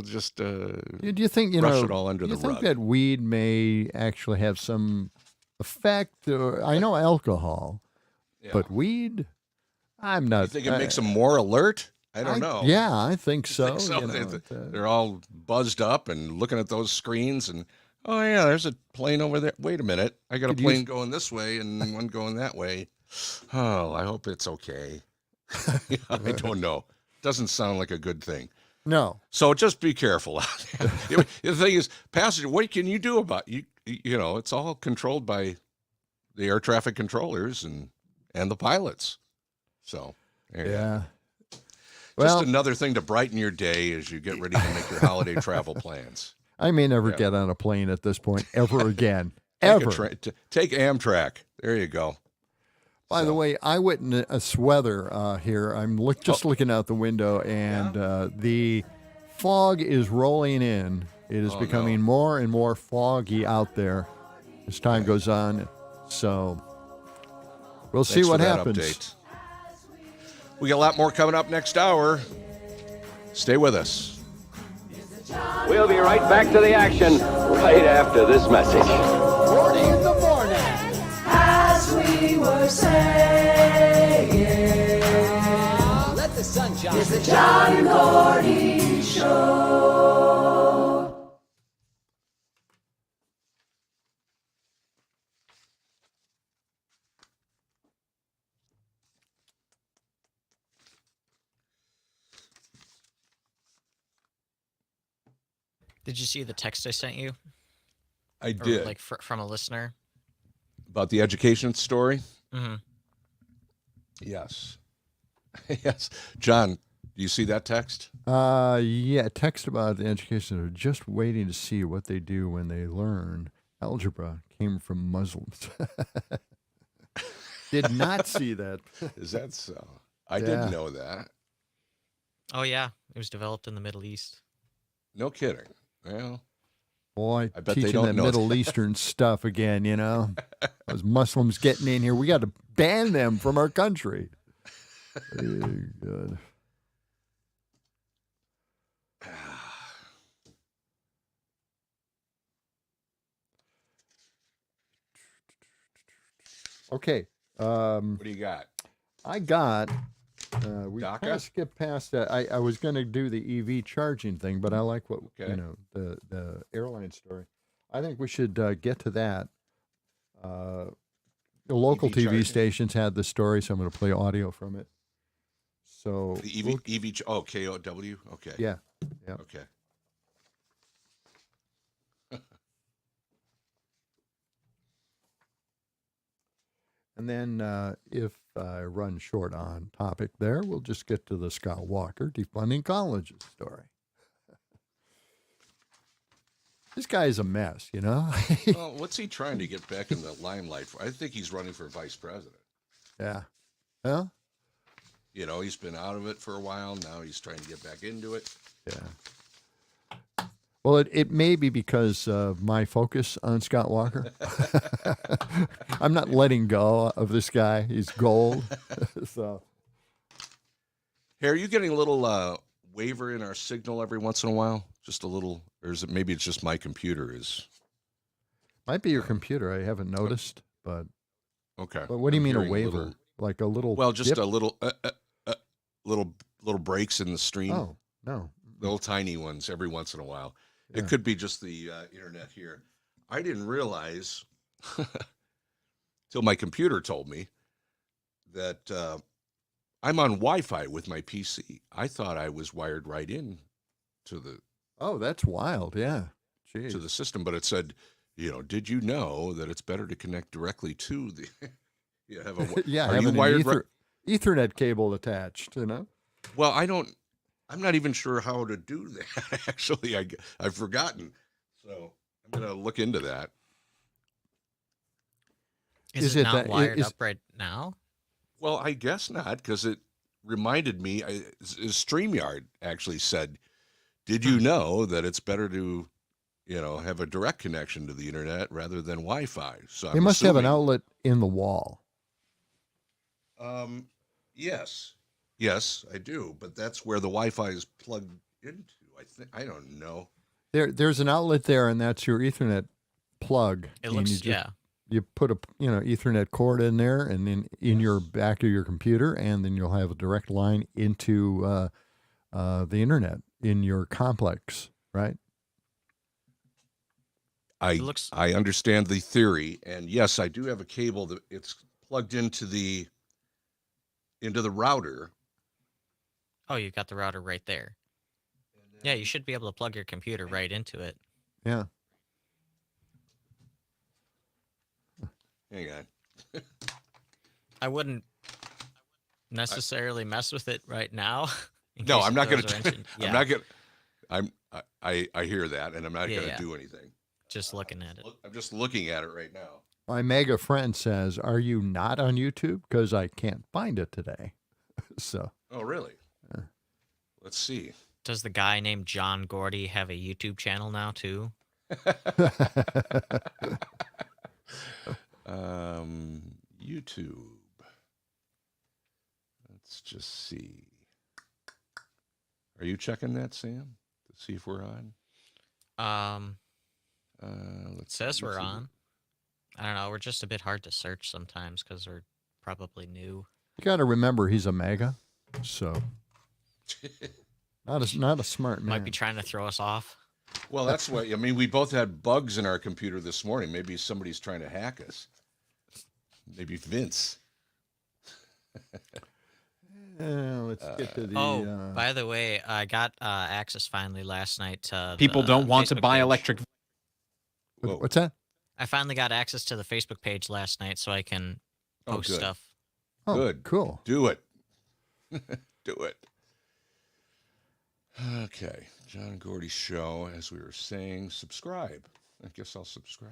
just do you think brush it all under the rug? Do you think rug. that weed may actually have some effect? I know alcohol, but weed, I'm not. You think it makes them more alert? I don't know. Yeah, I think so. They're all buzzed up and looking at those screens, and oh yeah, there's a plane over there. Wait a minute, I got a plane going this way and one going that way. Oh, I hope it's okay. I don't know. Doesn't sound like a good thing. No. So just be careful. The thing is, passenger, what can you do about it? It's all controlled by the air traffic controllers and the pilots. So yeah. Just another thing to brighten your day as you get ready to make your holiday travel plans. I may never get on a plane at this point ever again. Ever. Take Amtrak. There you go. By the way, eyewitness weather here. I'm looking out the window, and the fog is rolling in. It is becoming more and more foggy out there as time goes on. So we'll see what happens. Update. We got a lot more coming up next hour. Stay with us. We'll be right back to the action right after this message. Gordy in the morning. As we were saying, let the sun shine. It's the John and Gordy Show. Did you see the text I sent you? I did. Like from a listener? About the education story? Mm-hmm. Yes. Yes. John, do you see that text? Yeah, text about the education. They're just waiting to see what they do when they learn algebra came from Muslims. Did not see that. Is that so? I didn't know that. Oh, yeah. It was developed in the Middle East. No kidding. Well, boy, I bet teaching they don't that know Middle that. Eastern stuff again, Those Muslims getting in here. We got to ban them from our country. Good. Okay. What do you got? I got. We DACA? kind of skipped past that. I was going to do the EV charging thing, but I like what the airline story. I think we should get to that. The local EV TV charging? stations had the story, so I'm going to play audio from it. So The EV, KOW? Okay. yeah. Okay. And then if I run short on topic there, we'll just get to the Scott Walker defunding colleges story. This guy is a mess, you know? Well, what's he trying to get back in the limelight for? I think he's running for vice president. Yeah. Well, you know, he's been out of it for a while. Now he's trying to get back into it. Yeah. Well, it may be because of my focus on Scott Walker. I'm not letting go of this guy. He's gold. So, Hey, are you getting a little waver in our signal every once in a while? Just a little, or is it maybe it's just my computer is? might be your computer. I haven't noticed, but Okay. But what do you I'm mean a hearing waiver? Like a little? Well, just dip? a little, little breaks in the stream. Oh no, little tiny ones every once in a while. Yeah. It could be just the internet here. I didn't realize till my computer told me that I'm on Wi-Fi with my PC. I thought I was wired right in to the. Oh, that's wild. Yeah. Jeez. To the system, but it said, you know, did you know that it's better to connect directly to the? You have a yeah. Are you having wired? an Ethernet cable attached. You know. Well, I'm not even sure how to do that. Actually, I've forgotten. So I'm going to look into that. Is it not wired up right now? Well, I guess not, because it reminded me. StreamYard actually said, "Did you know that it's better to, you know, have a direct connection to the internet rather than Wi-Fi?" So They must have an outlet in the wall. Yes, I do, but that's where the Wi-Fi is plugged into. I don't know. There's an outlet there, and that's your Ethernet plug. It And looks, you put a Ethernet cord in there, and then in your back of your computer, and then you'll have a direct line into the internet in your complex, right? I understand the theory, and yes, I do have a cable that it's plugged into the router. Oh, you got the router right there. Yeah, you should be able to plug your computer right into it. Yeah. Hang on. I wouldn't necessarily mess with it right now. No, I'm not going to. Yeah. I'm not going. I hear that, and I'm not going to do anything. Just looking at it. I'm just looking at it right now. My mega friend says, "Are you not on YouTube? Because I can't find it today." So. Oh, really? Let's see. Does the guy named John Gordy have a YouTube channel now too? YouTube. Let's just see. Are you checking that, Sam? To see if we're on? It says we're on. I don't know. We're just a bit hard to search sometimes because we're probably new. You got to remember he's a mega, so not a smart man. Might be trying to throw us off. Well, that's what I mean. We both had bugs in our computer this morning. Maybe somebody's trying to hack us. Maybe Vince. Let's get to the. By the way, I got access finally last night to. People don't want to Facebook buy page. electric. What's that? I finally got access to the Facebook page last night, so I can post good. stuff. Oh, Good. Cool. Do it. Do it. Okay. John Gordy Show, as we were saying, subscribe. I guess I'll subscribe.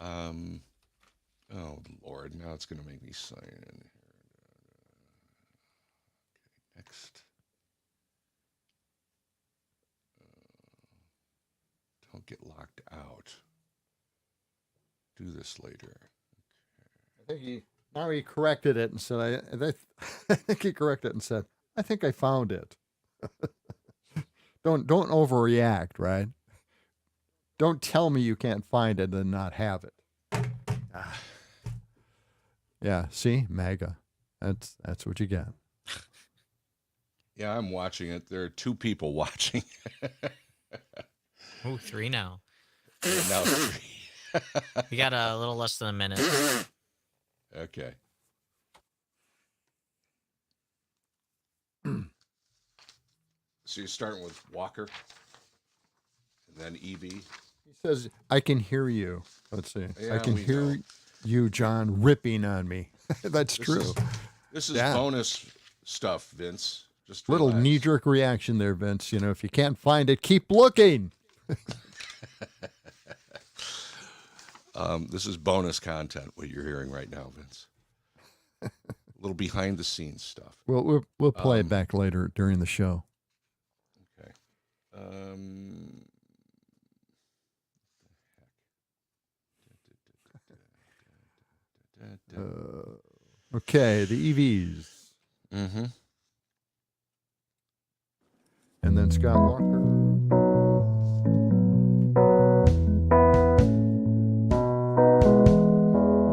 Oh, Lord. Now it's going to make me sign in here. Okay, next. Don't get locked out. Do this later. I think he corrected it and said, I think he corrected it and said, I think I found it. Don't overreact, right? Don't tell me you can't find it and not have it. Yeah, see, MAGA. That's what you get. Yeah, I'm watching it. There are 2 people watching. Oh, 3 now. Now 3. We got a little less than a minute. Okay. So you're starting with Walker, and then EV. He says, I can hear you. Let's see. Yeah, I can we hear know. you, John, ripping on me. That's true. This is bonus stuff, Vince. Just little relax. knee-jerk reaction there, Vince. You know, if you can't find it, keep looking. This is bonus content, what you're hearing right now, Vince. A little behind-the-scenes stuff. We'll play it back later during the show. Okay. Okay, the EVs. Mm-hmm. And then Scott Walker.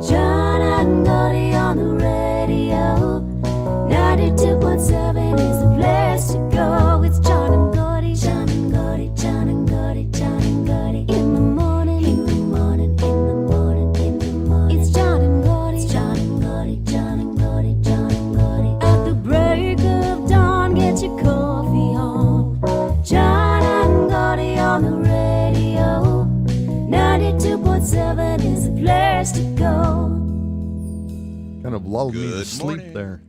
John and Gordy on the radio. 92.7 is the place to go. It's John and Gordy, John and Gordy, John and Gordy, John and Gordy. In the morning, in the morning, in the morning, in the morning. It's John and Gordy, it's John and Gordy, John and Gordy, John and Gordy. At the break of dawn, get your coffee on. John and Gordy on the radio. 92.7 is the place to go. Kind of lulled me to sleep there.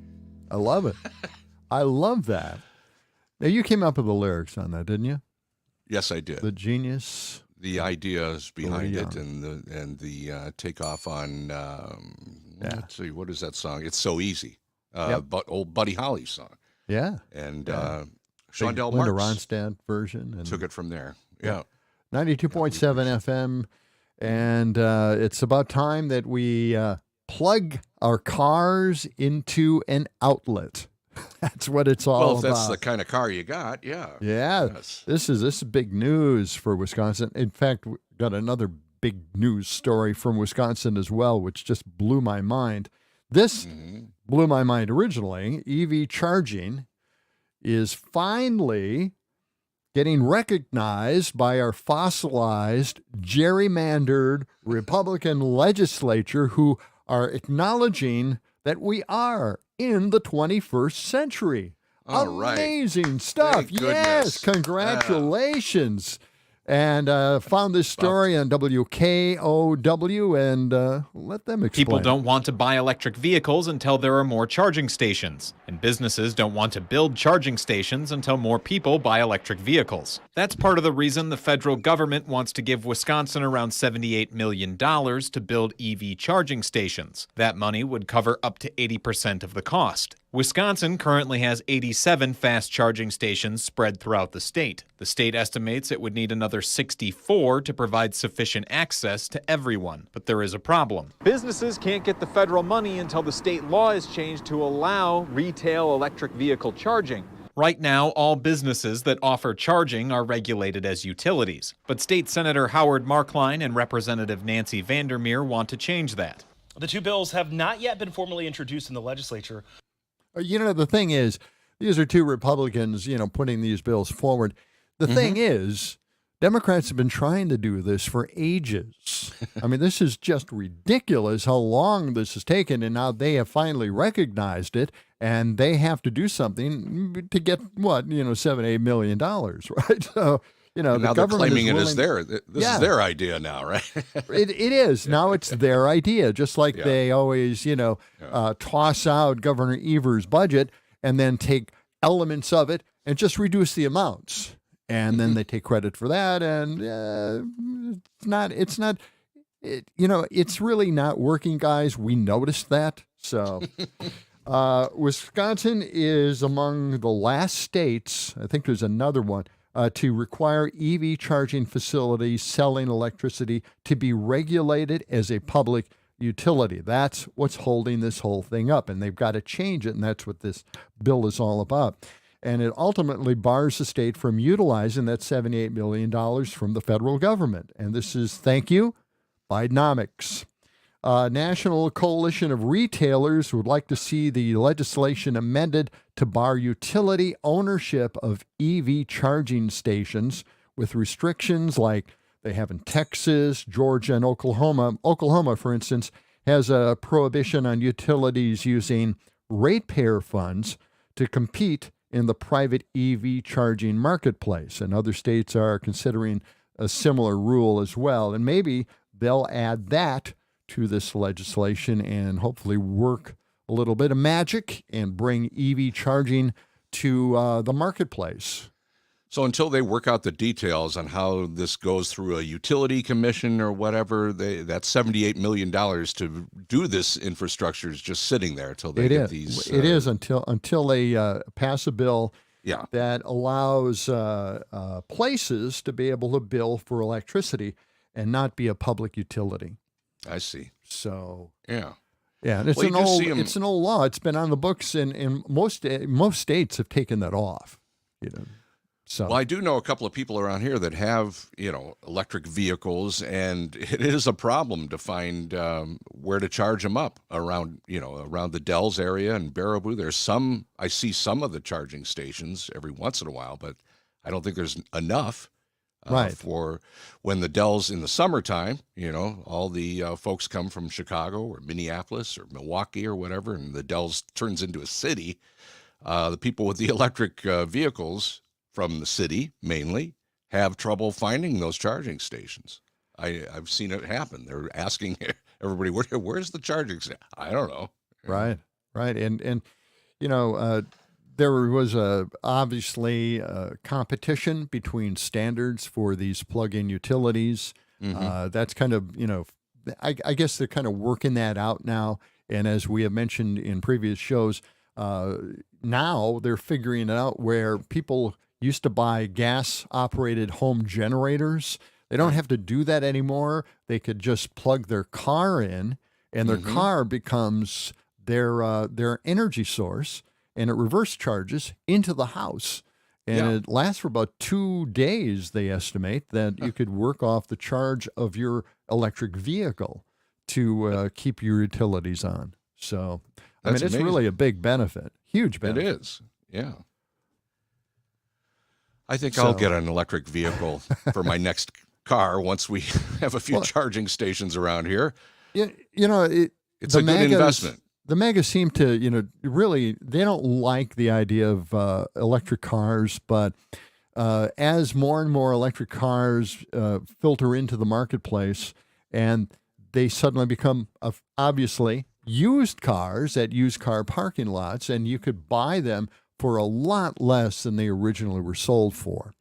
I love it. I love that. Now, you came up with the lyrics on that, didn't you? Yes, I did. The genius. The ideas behind Gordy it and the takeoff on, let's see, what is that song? It's So Easy. But old Buddy Holly's song. Yeah. And Sean Shondell Linda Marks Ronstadt version. And took it from there. Yeah. 92.7 FM. And it's about time that we plug our cars into an outlet. That's what it's all about. Well, if that's the kind of car you got, yeah. Yeah. Yes. This is big news for Wisconsin. In fact, we got another big news story from Wisconsin as well, which just blew my mind. This blew my mind originally. EV charging is finally getting recognized by our fossilized, gerrymandered Republican legislature who are acknowledging that we are in the 21st century. All right. Amazing stuff. Thank Yes, goodness. congratulations. And found this story on WKOW and let them explain. People don't want to buy electric vehicles until there are more charging stations, and businesses don't want to build charging stations until more people buy electric vehicles. That's part of the reason the federal government wants to give Wisconsin around $78 million to build EV charging stations. That money would cover up to 80% of the cost. Wisconsin currently has 87 fast charging stations spread throughout the state. The state estimates it would need another 64 to provide sufficient access to everyone. But there is a problem. Businesses can't get the federal money until the state law is changed to allow retail electric vehicle charging. Right now, all businesses that offer charging are regulated as utilities. But State Senator Howard Markline and Representative Nancy Vandermeer want to change that. The two bills have not yet been formally introduced in the legislature. You know, the thing is, these are two Republicans, putting these bills forward. The thing is, Democrats have been trying to do this for ages. I mean, this is just ridiculous how long this has taken, and now they have finally recognized it, and they have to do something to get, $7-8 million, right? So, now the they're government claiming is it willing, is their. This is their idea now, right? It is. Now it's their idea, just like they always, toss out Governor Evers' budget and then take elements of it and just reduce the amounts. And then they take credit for that. And it's really not working, guys. We noticed that. So Wisconsin is among the last states, I think there's another one, to require EV charging facilities selling electricity to be regulated as a public utility. That's what's holding this whole thing up, and they've got to change it, and that's what this bill is all about. And it ultimately bars the state from utilizing that $78 million from the federal government. And this is, thank you, Bidenomics. National Coalition of Retailers would like to see the legislation amended to bar utility ownership of EV charging stations with restrictions like they have in Texas, Georgia, and Oklahoma. Oklahoma, for instance, has a prohibition on utilities using ratepayer funds to compete in the private EV charging marketplace. And other states are considering a similar rule as well. And maybe they'll add that to this legislation and hopefully work a little bit of magic and bring EV charging to the marketplace. So until they work out the details on how this goes through a utility commission or whatever, that's $78 million to do this infrastructure is just sitting there until they get these. It is until they pass a bill that allows places to be able to bill for electricity and not be a public utility. I see. So yeah, and it's an old law. It's been on the books, and most states have taken that off. So well, I do know a couple of people around here that have electric vehicles, and it is a problem to find where to charge them up around the Dells area and Baraboo. I see some of the charging stations every once in a while, but I don't think there's enough. For when the Dells in the summertime, all the folks come from Chicago or Minneapolis or Milwaukee or whatever, and the Dells turns into a city. The people with the electric vehicles from the city mainly have trouble finding those charging stations. I've seen it happen. They're asking everybody, where's the charging station? I don't know. Right. And there was obviously a competition between standards for these plug-in utilities. That's kind of, I guess they're kind of working that out now. And as we have mentioned in previous shows, now they're figuring it out where people used to buy gas-operated home generators. They don't have to do that anymore. They could just plug their car in, and their car becomes their energy source, and it reverse charges into the house. And it lasts for about 2 days, they estimate, that you could work off the charge of your electric vehicle to keep your utilities on. So, That's it's amazing. really a big benefit, huge benefit. It is, yeah. I think I'll get an electric vehicle for my next car once we have a few charging stations around here. It's a good investment. The megas seem to, really, they don't like the idea of electric cars, but as more and more electric cars filter into the marketplace and they suddenly become, obviously, used cars at used car parking lots, and you could buy them for a lot less than they originally were sold for.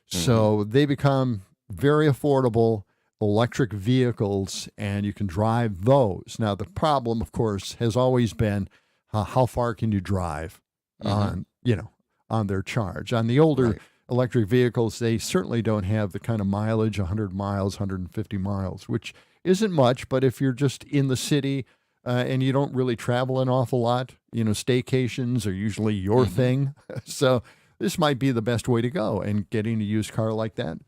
So they become very affordable electric vehicles, and you can drive those. Now, the problem, of course, has always been how far can you drive on their charge. On the older electric vehicles, they certainly don't have the kind of mileage, 100 miles, 150 miles, which isn't much, but if you're just in the city and you don't really travel an awful lot, staycations are usually your thing. So this might be the best way to go. And getting a used car like that,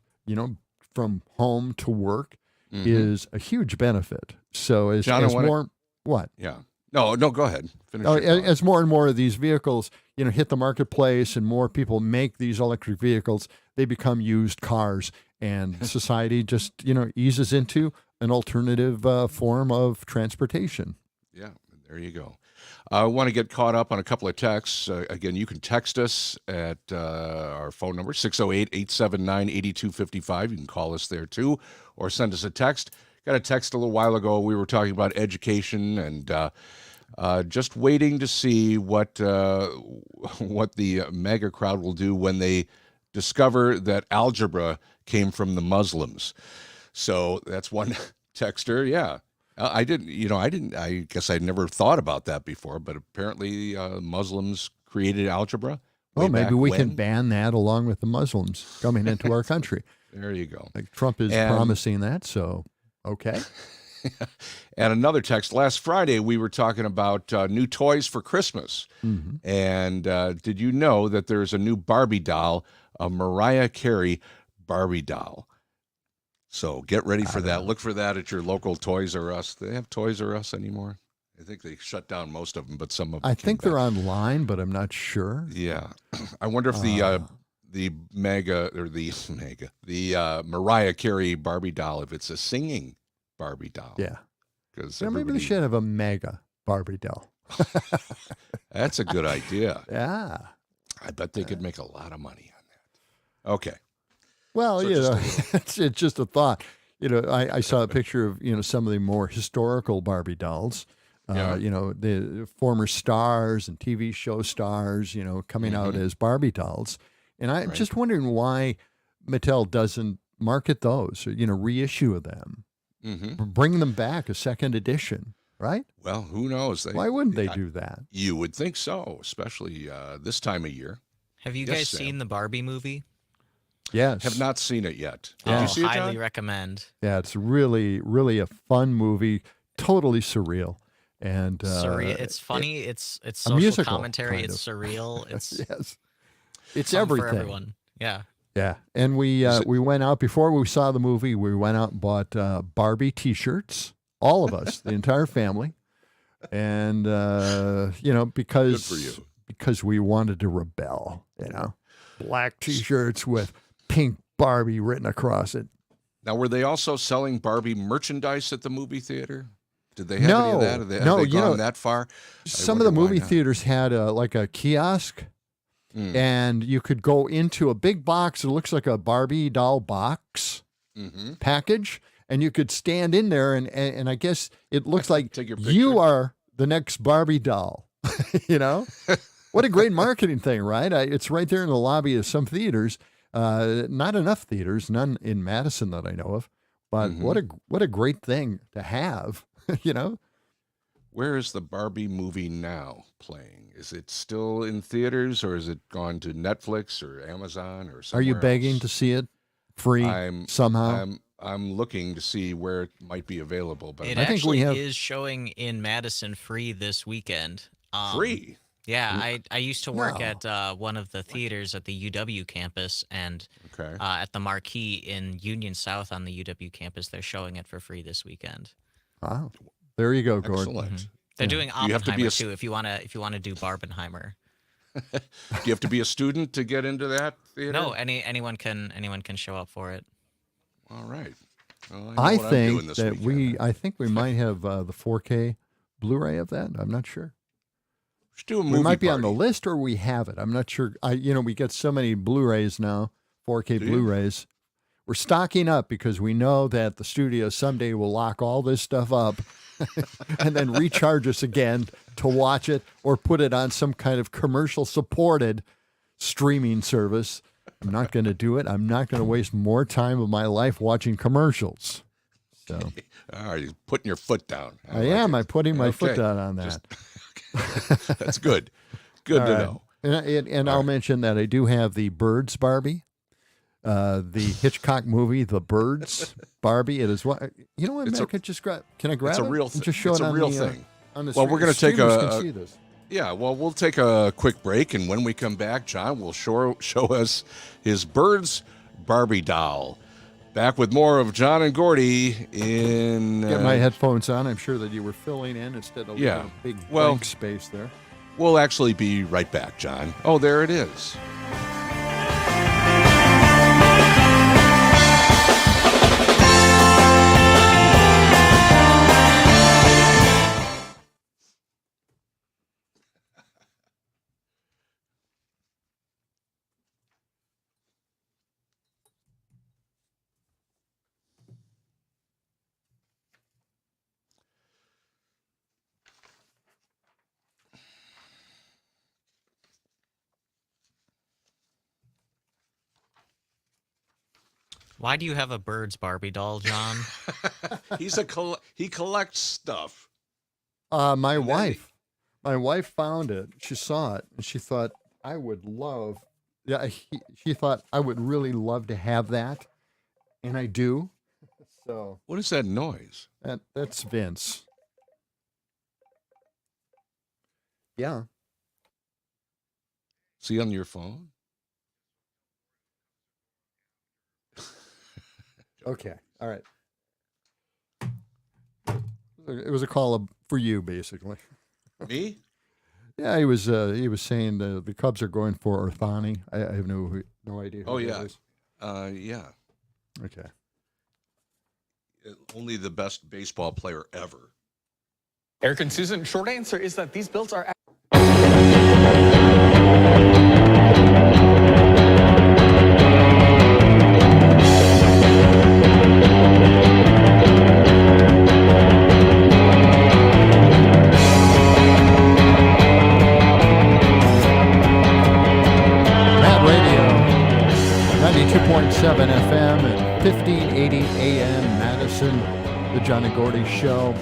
from home to work is a huge benefit. So as more, what? Yeah. No, go ahead. Finish your thought. As more and more of these vehicles, hit the marketplace and more people make these electric vehicles, they become used cars, and society just, eases into an alternative form of transportation. Yeah, there you go. I want to get caught up on a couple of texts. Again, you can text us at our phone number, 608-879-8255. You can call us there too, or send us a text. Got a text a little while ago. We were talking about education and just waiting to see what the MAGA crowd will do when they discover that algebra came from the Muslims. So that's one texter. Yeah. I guess I'd never thought about that before, but apparently Muslims created algebra. Well, maybe we can ban that along with the Muslims coming into our country. There you go. Like Trump is promising that, so okay. And another text. Last Friday, we were talking about new toys for Christmas. And did you know that there's a new Barbie doll, a Mariah Carey Barbie doll? So get ready for that. Look for that at your local Toys R Us. Do they have Toys R Us anymore? I think they shut down most of them, but some of them. I think they're online, but I'm not sure. Yeah, I wonder if the Mariah Carey Barbie doll, if it's a singing Barbie doll. Yeah, because maybe they should have a mega Barbie doll. That's a good idea. Yeah, I bet they could make a lot of money on that. Okay. Well, it's just a thought. I saw a picture of, some of the more historical Barbie dolls. The former stars and TV show stars, coming out as Barbie dolls. And I'm just wondering why Mattel doesn't market those, or, reissue them, bring them back, a second edition, right? Well, who knows? Why wouldn't they do that? You would think so, especially this time of year. Have you guys seen the Barbie movie? Yes. Have not seen it yet. Oh, Did you see it, John? highly recommend. Yeah, it's really, really a fun movie, totally surreal. And surreal. It's funny. It's a social musical, commentary. kind It's of. surreal. It's yes. It's something everything. for everyone. Yeah. Yeah, and we went out before we saw the movie. We went out and bought Barbie T-shirts, all of us, the entire family, and because we wanted to rebel, black T-shirts with pink Barbie written across it. Now, were they also selling Barbie merchandise at the movie theater? Did they have any of that? Have they gone that far? Some of the movie theaters had like a kiosk. And you could go into a big box. It looks like a Barbie doll box package. And you could stand in there. And I guess it looks like you are the next Barbie doll. What a great marketing thing, right? It's right there in the lobby of some theaters. Not enough theaters, none in Madison that I know of. But what a great thing to have, Where is the Barbie movie now playing? Is it still in theaters, or is it gone to Netflix or Amazon or somewhere Are you begging else? to see it free somehow? I'm looking to see where it might be available. But It actually is showing in Madison free this weekend. Free? Yeah, I used to work at one of the theaters at the UW campus, and at the Marquee in Union South on the UW campus, they're showing it for free this weekend. Wow. There you go, Gordy. Excellent. They're doing You have to be Oppenheimer a too. If you wanna do Barbenheimer. Do you have to be a student to get into that theater? No, anyone can show up for it. All right. Well, I know what I'm doing think this that weekend. we might have the 4K Blu-ray of that. I'm not sure. We should do a We movie might be on the party. list, or we have it. I'm not sure. We get so many Blu-rays now, 4K Do you? Blu-rays. We're stocking up because we know that the studio someday will lock all this stuff up and then recharge us again to watch it or put it on some kind of commercial-supported streaming service. I'm not going to do it. I'm not going to waste more time of my life watching commercials. So, All right, you're putting your foot down. I am. I'm putting my foot down on that. That's good. Good All to right. know. And I'll mention that I do have the Birds Barbie, the Hitchcock movie, The Birds Barbie. It is what you know. What? It's I a- could just grab. Can I grab It's a it? real And thing. just show It's it a on real the, thing. On the Well, we're going to take streamers can a see this. yeah. Well, we'll take a quick break, and when we come back, John will show us his Birds Barbie doll. Back with more of John and Gordy in. Get my headphones on. I'm sure that you were filling in instead of Yeah. a big Well- blank space there. We'll actually be right back, John. Oh, there it is. Why do you have a Birds Barbie doll, John? He collects stuff. My wife found it. She saw it, and she thought I would love. Yeah, she thought I would really love to have that, and I do. So What is that noise? that's Vince. Yeah. Is he on your phone? Okay. All right. It was a call for you, basically. Me? Yeah, he was saying the Cubs are going for Orthani. I have no idea. Who Oh, that yeah. is. Yeah. Okay. Only the best baseball player ever. Eric and Susan, short answer is that these bills are. The John and Gordy Show.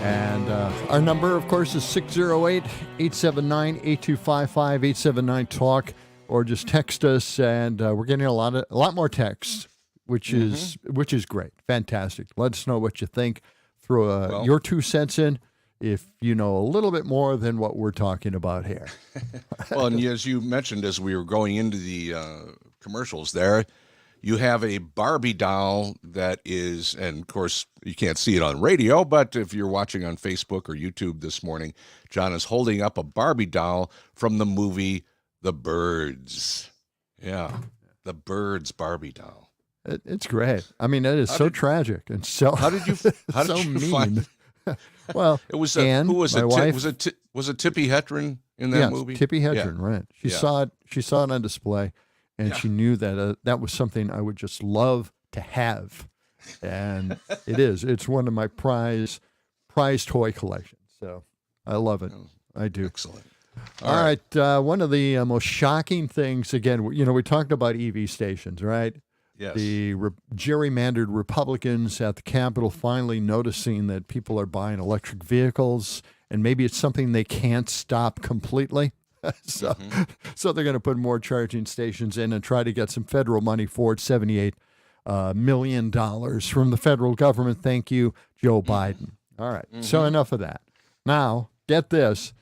And our number, of course, is 608-879-8255, 879-TALK, or just text us. And we're getting a lot more texts, which is great. Fantastic. Let us know what you think. Throw your 2 cents in if you know a little bit more than what we're talking about here. Well, and as you mentioned, as we were going into the commercials there, you have a Barbie doll that is, and of course, you can't see it on radio, but if you're watching on Facebook or YouTube this morning, John is holding up a Barbie doll from the movie The Birds. Yeah, The Birds Barbie doll. It's great. I mean, it is so tragic and so how did you mean. Find well, it was Ann, who was my it? wife, Was it Tippi Hedren in that movie? Tippi Hedren, right? She Yeah. saw it. She saw it on display, and she knew that that was something I would just love to have, and it is. It's one of my prize toy collections. So I love it. I do. Excellent. All right. One of the most shocking things, again, we talked about EV stations, right? Yes. The gerrymandered Republicans at the Capitol finally noticing that people are buying electric vehicles, and maybe it's something they can't stop completely. So they're going to put more charging stations in and try to get some federal money for it, $78 million from the federal government. Thank you, Joe Biden. All right. So enough of that. Now, get this,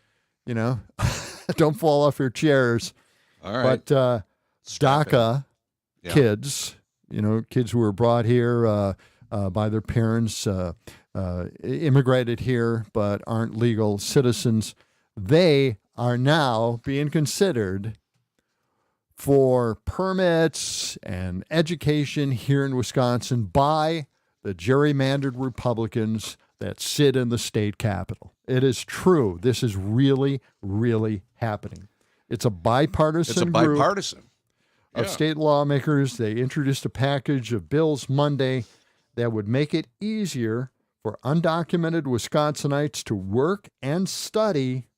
don't fall off your chairs. All right. But DACA kids, kids who were brought here by their parents, immigrated here but aren't legal citizens, they are now being considered for permits and education here in Wisconsin by the gerrymandered Republicans that sit in the state capitol. It is true. This is really, really happening. It's a bipartisan group of state lawmakers. They introduced a package of bills Monday that would make it easier for undocumented Wisconsinites to work and study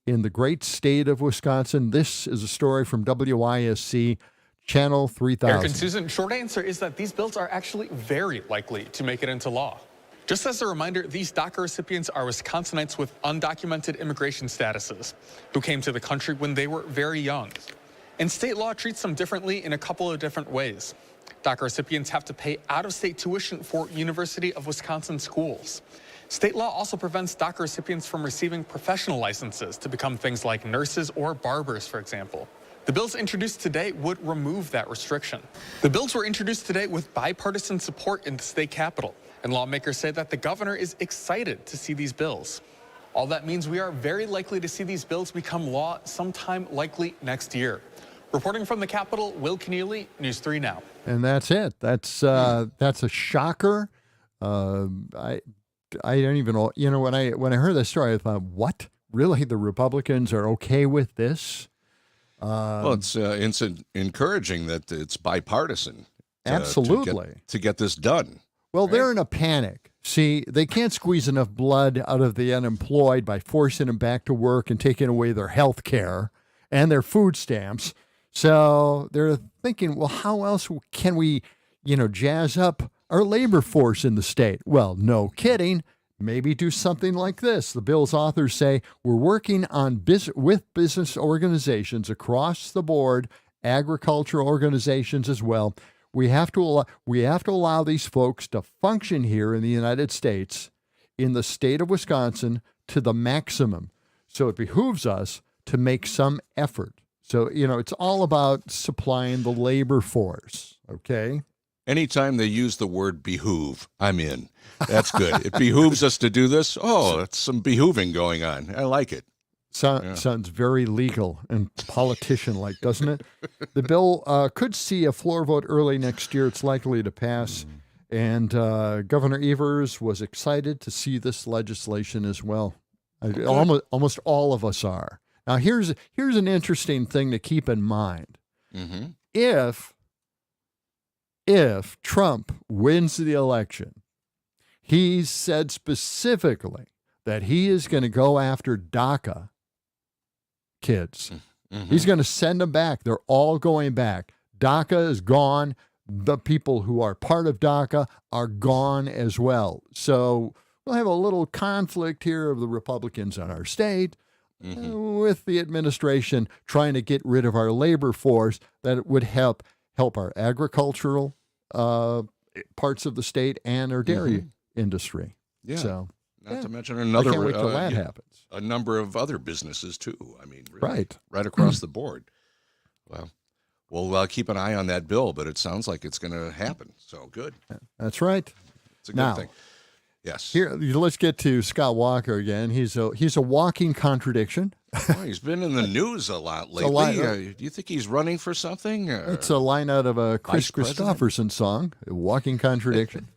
in the great state of Wisconsin. This is a story from WISC Channel 3000. Eric and Susan, short answer is that these bills are actually very likely to make it into law. Just as a reminder, these DACA recipients are Wisconsinites with undocumented immigration statuses who came to the country when they were very young. And state law treats them differently in a couple of different ways. DACA recipients have to pay out-of-state tuition for University of Wisconsin schools. State law also prevents DACA recipients from receiving professional licenses to become things like nurses or barbers, for example. The bills introduced today would remove that restriction. The bills were introduced today with bipartisan support in the state capitol, and lawmakers say that the governor is excited to see these bills. All that means we are very likely to see these bills become law sometime likely next year. Reporting from the Capitol, Will Keneally, News 3 Now. And that's it. That's a shocker. I don't even know. When I heard this story, I thought, what? Really? The Republicans are okay with this? Well, it's encouraging that it's bipartisan. Absolutely. To get this done. Well, they're in a panic. See, they can't squeeze enough blood out of the unemployed by forcing them back to work and taking away their health care and their food stamps. So they're thinking, well, how else can we, jazz up our labor force in the state? Well, no kidding. Maybe do something like this. The bill's authors say we're working on with business organizations across the board, agricultural organizations as well. We have to allow these folks to function here in the United States, in the state of Wisconsin, to the maximum. So it behooves us to make some effort. So, it's all about supplying the labor force, okay? Anytime they use the word behoove, I'm in. That's good. It behooves us to do this. Oh, that's some behooving going on. I like it. Sounds very legal and politician-like, doesn't it? The bill could see a floor vote early next year. It's likely to pass. And Governor Evers was excited to see this legislation as well. Almost all of us are. Now, here's an interesting thing to keep in mind. Mm-hmm. If Trump wins the election, he said specifically that he is going to go after DACA kids. Mm-hmm. He's going to send them back. They're all going back. DACA is gone. the people who are part of DACA are gone as well. So we'll have a little conflict here of the Republicans in our state with the administration trying to get rid of our labor force that would help our agricultural parts of the state and our dairy industry. Yeah. So, Not to mention I another can't wait till that happens. a number of other businesses too. I mean, really, Right. right across the board. Well, we'll keep an eye on that bill, but it sounds like it's going to happen. So good. That's right. It's a good Now, thing. Yes. Here, let's get to Scott Walker again. He's a walking contradiction. Oh, he's been in the news a lot lately. Do you think he's running for something? It's a line out of a Chris Vice President? Christopherson song, a walking contradiction.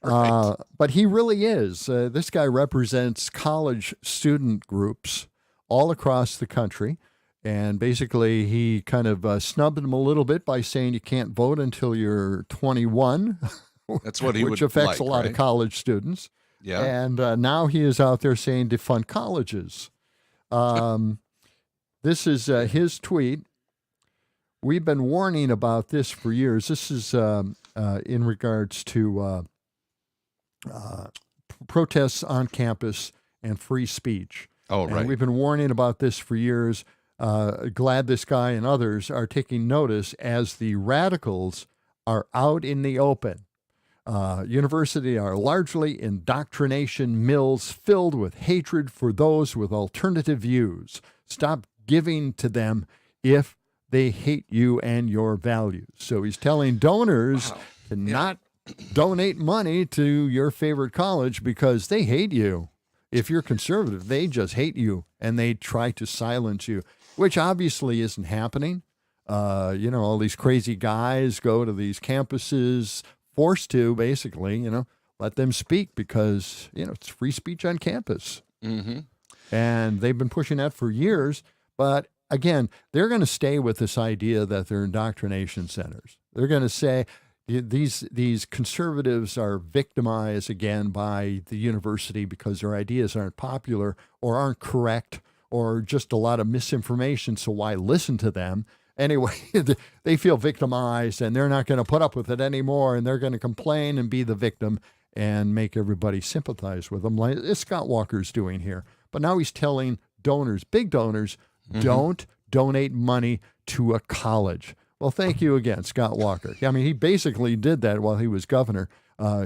But he really is. This guy represents college student groups all across the country. And basically, he kind of snubbed them a little bit by saying you can't vote until you're 21. That's what he which would affects like, a lot right? of college students. Yeah. And now he is out there saying defund colleges. This is his tweet. We've been warning about this for years. This is in regards to protests on campus and free speech. Oh, And right. we've been warning about this for years. Glad this guy and others are taking notice as the radicals are out in the open. University are largely indoctrination mills filled with hatred for those with alternative views. Stop giving to them if they hate you and your values. So he's telling donors to not donate money to your favorite college because they hate you. If you're conservative, they just hate you and they try to silence you, which obviously isn't happening. All these crazy guys go to these campuses, forced to basically, let them speak because, it's free speech on campus. Mm-hmm. And they've been pushing that for years. But again, they're going to stay with this idea that they're indoctrination centers. They're going to say these conservatives are victimized again by the university because their ideas aren't popular or aren't correct or just a lot of misinformation. So why listen to them? Anyway, they feel victimized and they're not going to put up with it anymore. And they're going to complain and be the victim and make everybody sympathize with them, like Scott Walker's doing here. But now he's telling donors, big donors, don't donate money to a college. Well, thank you again, Scott Walker. I mean, he basically did that while he was governor.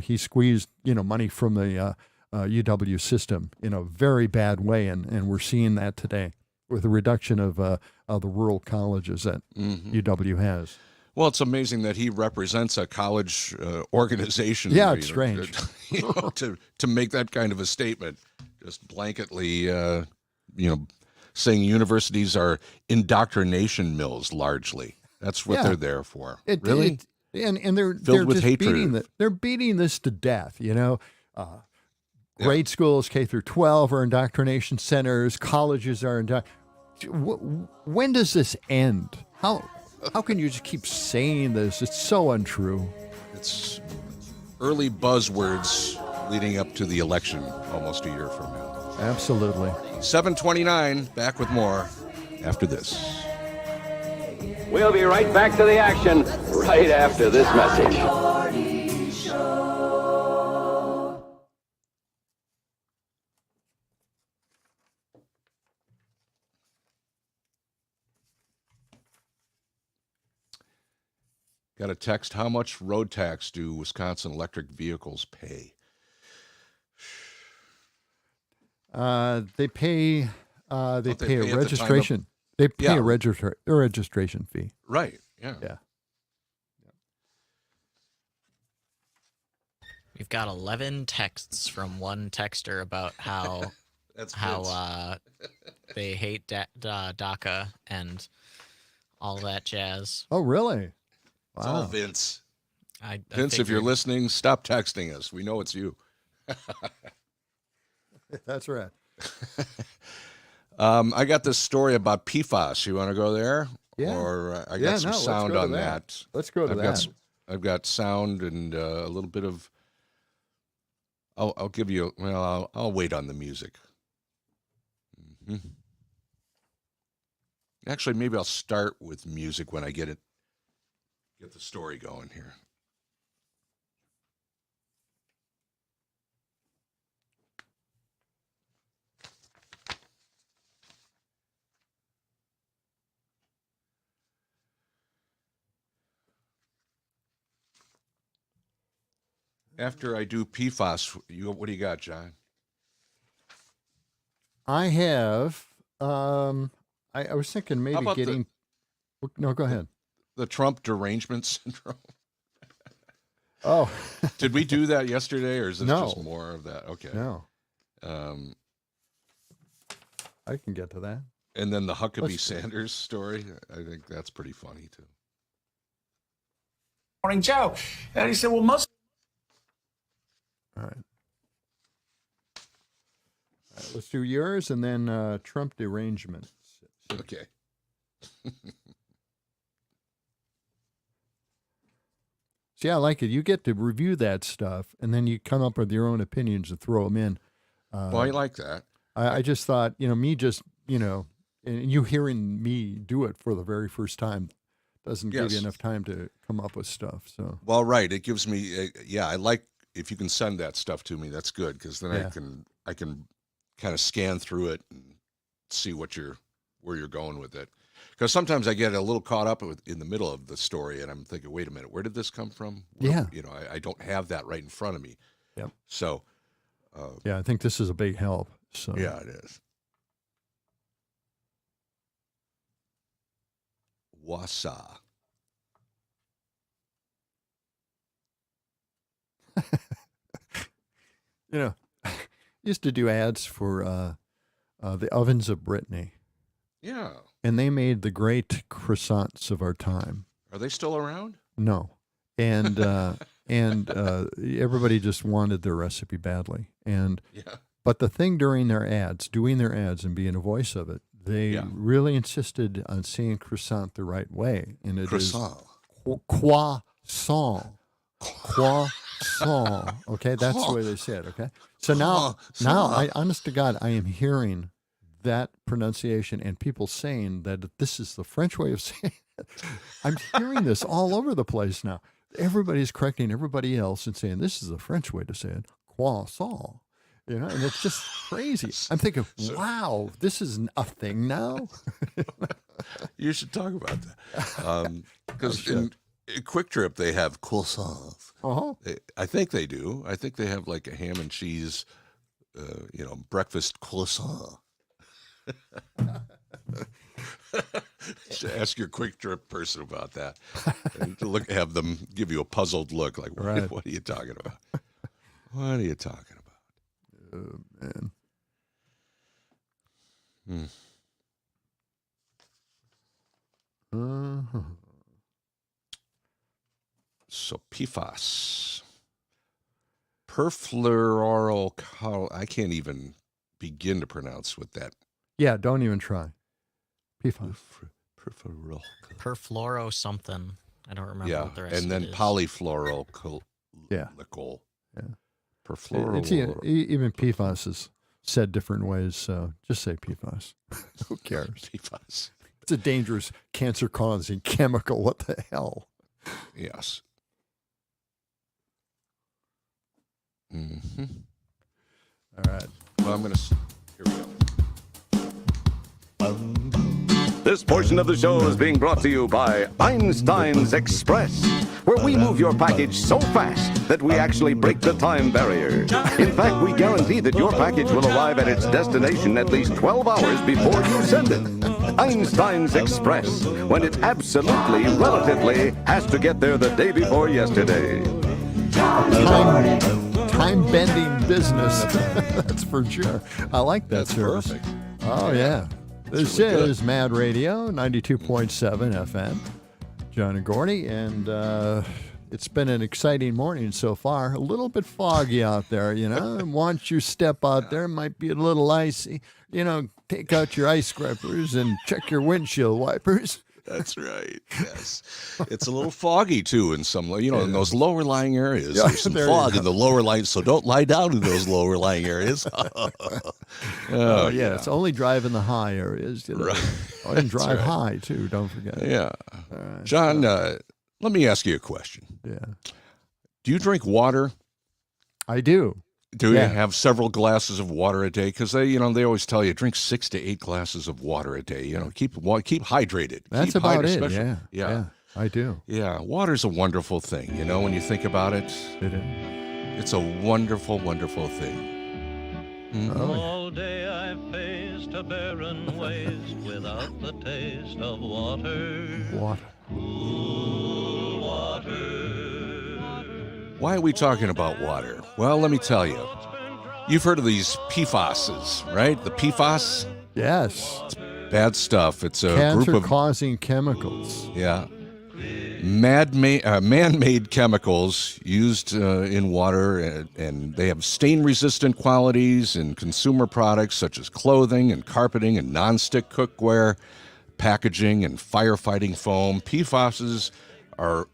He squeezed, money from the UW system in a very bad way, and we're seeing that today with the reduction of the rural colleges that UW has. Well, it's amazing that he represents a college organization. Yeah, it's strange. To make that kind of a statement, just blanketly, saying universities are indoctrination mills largely. That's what they're there for. Really? And they're Filled with just hatred. they're beating this to death. Grade schools, K through 12, are indoctrination centers. Colleges are when does this end? How can you just keep saying this? It's so untrue. It's early buzzwords leading up to the election almost a year from now. Absolutely. 7:29, back with more after this. We'll be right back to the action right after this message. Got a text, how much road tax do Wisconsin electric vehicles pay? They pay a registration. They pay a registration fee. Right. Yeah. Yeah. We've got 11 texts from one texter about how they hate DACA and all that jazz. Oh, really? Wow. It's all Vince. I Vince, if you're figured. listening, stop texting us. We know it's you. That's right. I got this story about PFAS. You want to go there? Yeah. Or I got some sound let's go on to that. Let's go to that. I've got sound and a little bit of. I'll give you. Well, I'll wait on the music. Mm-hmm. Actually, maybe I'll start with music when I get the story going here. After I do PFAS, what do you got, John? I have. I was thinking maybe getting. No, go ahead. The Trump derangement syndrome. Oh, did we do that yesterday, or is this No. just more of that? Okay. No. I can get to that. And then the Huckabee Sanders story. I think that's pretty funny too. Morning, Joe. And he said, well, most. All right. Let's do yours and then Trump derangement. Okay. See, I like it. You get to review that stuff, and then you come up with your own opinions and throw them in. Well, I like that. I just thought, me just, and you hearing me do it for the very first time doesn't give you enough time to come up with stuff. So, well, right. It gives me, I like if you can send that stuff to me. That's good because then I can kind of scan through it and see where you're going with it. Because sometimes I get a little caught up in the middle of the story, and I'm thinking, wait a minute, where did this come from? Yeah. I don't have that right in front of me. Yep. So, I think this is a big help. So yeah, it is. Wasa. Used to do ads for the ovens of Brittany. Yeah. And they made the great croissants of our time. Are they still around? No. And everybody just wanted their recipe badly. But the thing during their ads, doing their ads and being a voice of it, they really insisted on saying croissant the right way. And it croissant. Is croissant. Croissant. Okay, that's the way they say it. Okay. So now, honest to God, I am hearing that pronunciation and people saying that this is the French way of saying it. I'm hearing this all over the place now. Everybody's correcting everybody else and saying this is the French way to say it, croissant. And it's just crazy. I'm thinking, wow, this is a thing now. You should talk about that because in Quick Trip they have croissants. I think they do. I think they have like a ham and cheese, breakfast croissant. Ask your Quick Trip person about that. And have them give you a puzzled look, like, what are you talking about? What are you talking about? Oh, man. So PFAS, perfluoroalkyl. I can't even begin to pronounce what that. Yeah, don't even try. PFAS. Perfluoro something. I don't remember what the rest and then of it is. polyfluoroalkyl. Yeah. Perfluoro. Even PFAS is said different ways, so just say PFAS. Who cares? PFAS. It's a dangerous cancer-causing chemical. What the hell? Yes. Mm-hmm. All right. Well, I'm going to... Here we go. This portion of the show is being brought to you by Einstein's Express, where we move your package so fast that we actually break the time barrier. In fact, we guarantee that your package will arrive at its destination at least 12 hours before you send it. Einstein's Express, when it absolutely, relatively has to get there the day before yesterday. Time-bending business. That's for sure. I like that service. Perfect. Oh, yeah. This is Mad Radio, 92.7 FM. John and Gordy, and it's been an exciting morning so far. A little bit foggy out there, Once you step out there, it might be a little icy. Take out your ice scrapers and check your windshield wipers. That's right. Yes. It's a little foggy, too, in some, in those lower lying areas. There's some fog in the lower lying, so don't lie down in those lower lying areas. It's only drive in the high areas. Right. And drive high, too, don't forget. Yeah. John, let me ask you a question. Yeah. Do you drink water? I do. Do you have several glasses of water a day? Because they always tell you drink 6 to 8 glasses of water a day. Keep hydrated. That's keep about it. Yeah, I do. Yeah, water's a wonderful thing. When you think about it. It is. It's a wonderful, wonderful thing. All day I faced a barren waste without the taste of water. Cool water. Why are we talking about water? Well, let me tell you. You've heard of these PFASs, right? The PFAS? Yes. It's bad stuff. It's a group of cancer-causing chemicals. Yeah. Man-made chemicals used in water, and they have stain-resistant qualities in consumer products such as clothing and carpeting and nonstick cookware, packaging and firefighting foam. PFASs are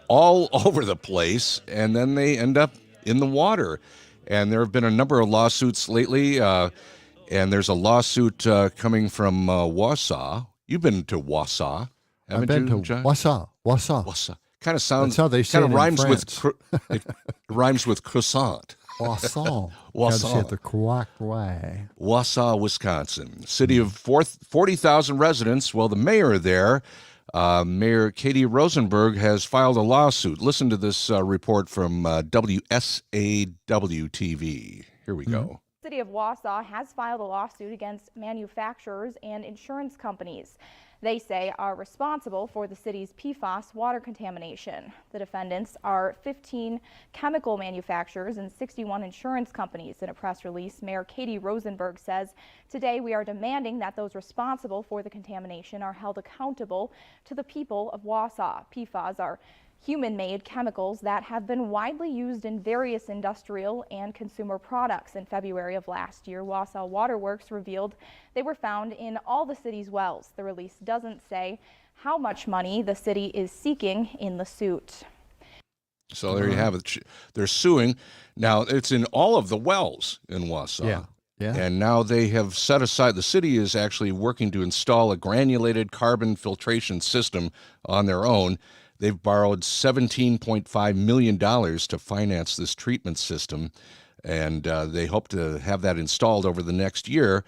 all over the place, and then they end up in the water. And there have been a number of lawsuits lately, and there's a lawsuit coming from Wausau. You've been to Wausau. I've been to Wausau. Kind of sounds. That's how they say kind of it rhymes in with France. it rhymes with croissant. Wausau. Wausau. Gotta say it the correct way. Wausau, Wisconsin, city of 40,000 residents. Well, the mayor there, Mayor Katie Rosenberg, has filed a lawsuit. Listen to this report from WSAW TV. Here we go. The city of Wausau has filed a lawsuit against manufacturers and insurance companies they say are responsible for the city's PFAS water contamination. The defendants are 15 chemical manufacturers and 61 insurance companies. In a press release, Mayor Katie Rosenberg says, "Today we are demanding that those responsible for the contamination are held accountable to the people of Wausau." PFAS are human-made chemicals that have been widely used in various industrial and consumer products. In February of last year, Wausau Waterworks revealed they were found in all the city's wells. The release doesn't say how much money the city is seeking in the suit. So there you have it. They're suing. Now, it's in all of the wells in Wausau. Yeah. And now they have set aside, the city is actually working to install a granulated carbon filtration system on their own. They've borrowed $17.5 million to finance this treatment system, and they hope to have that installed over the next year.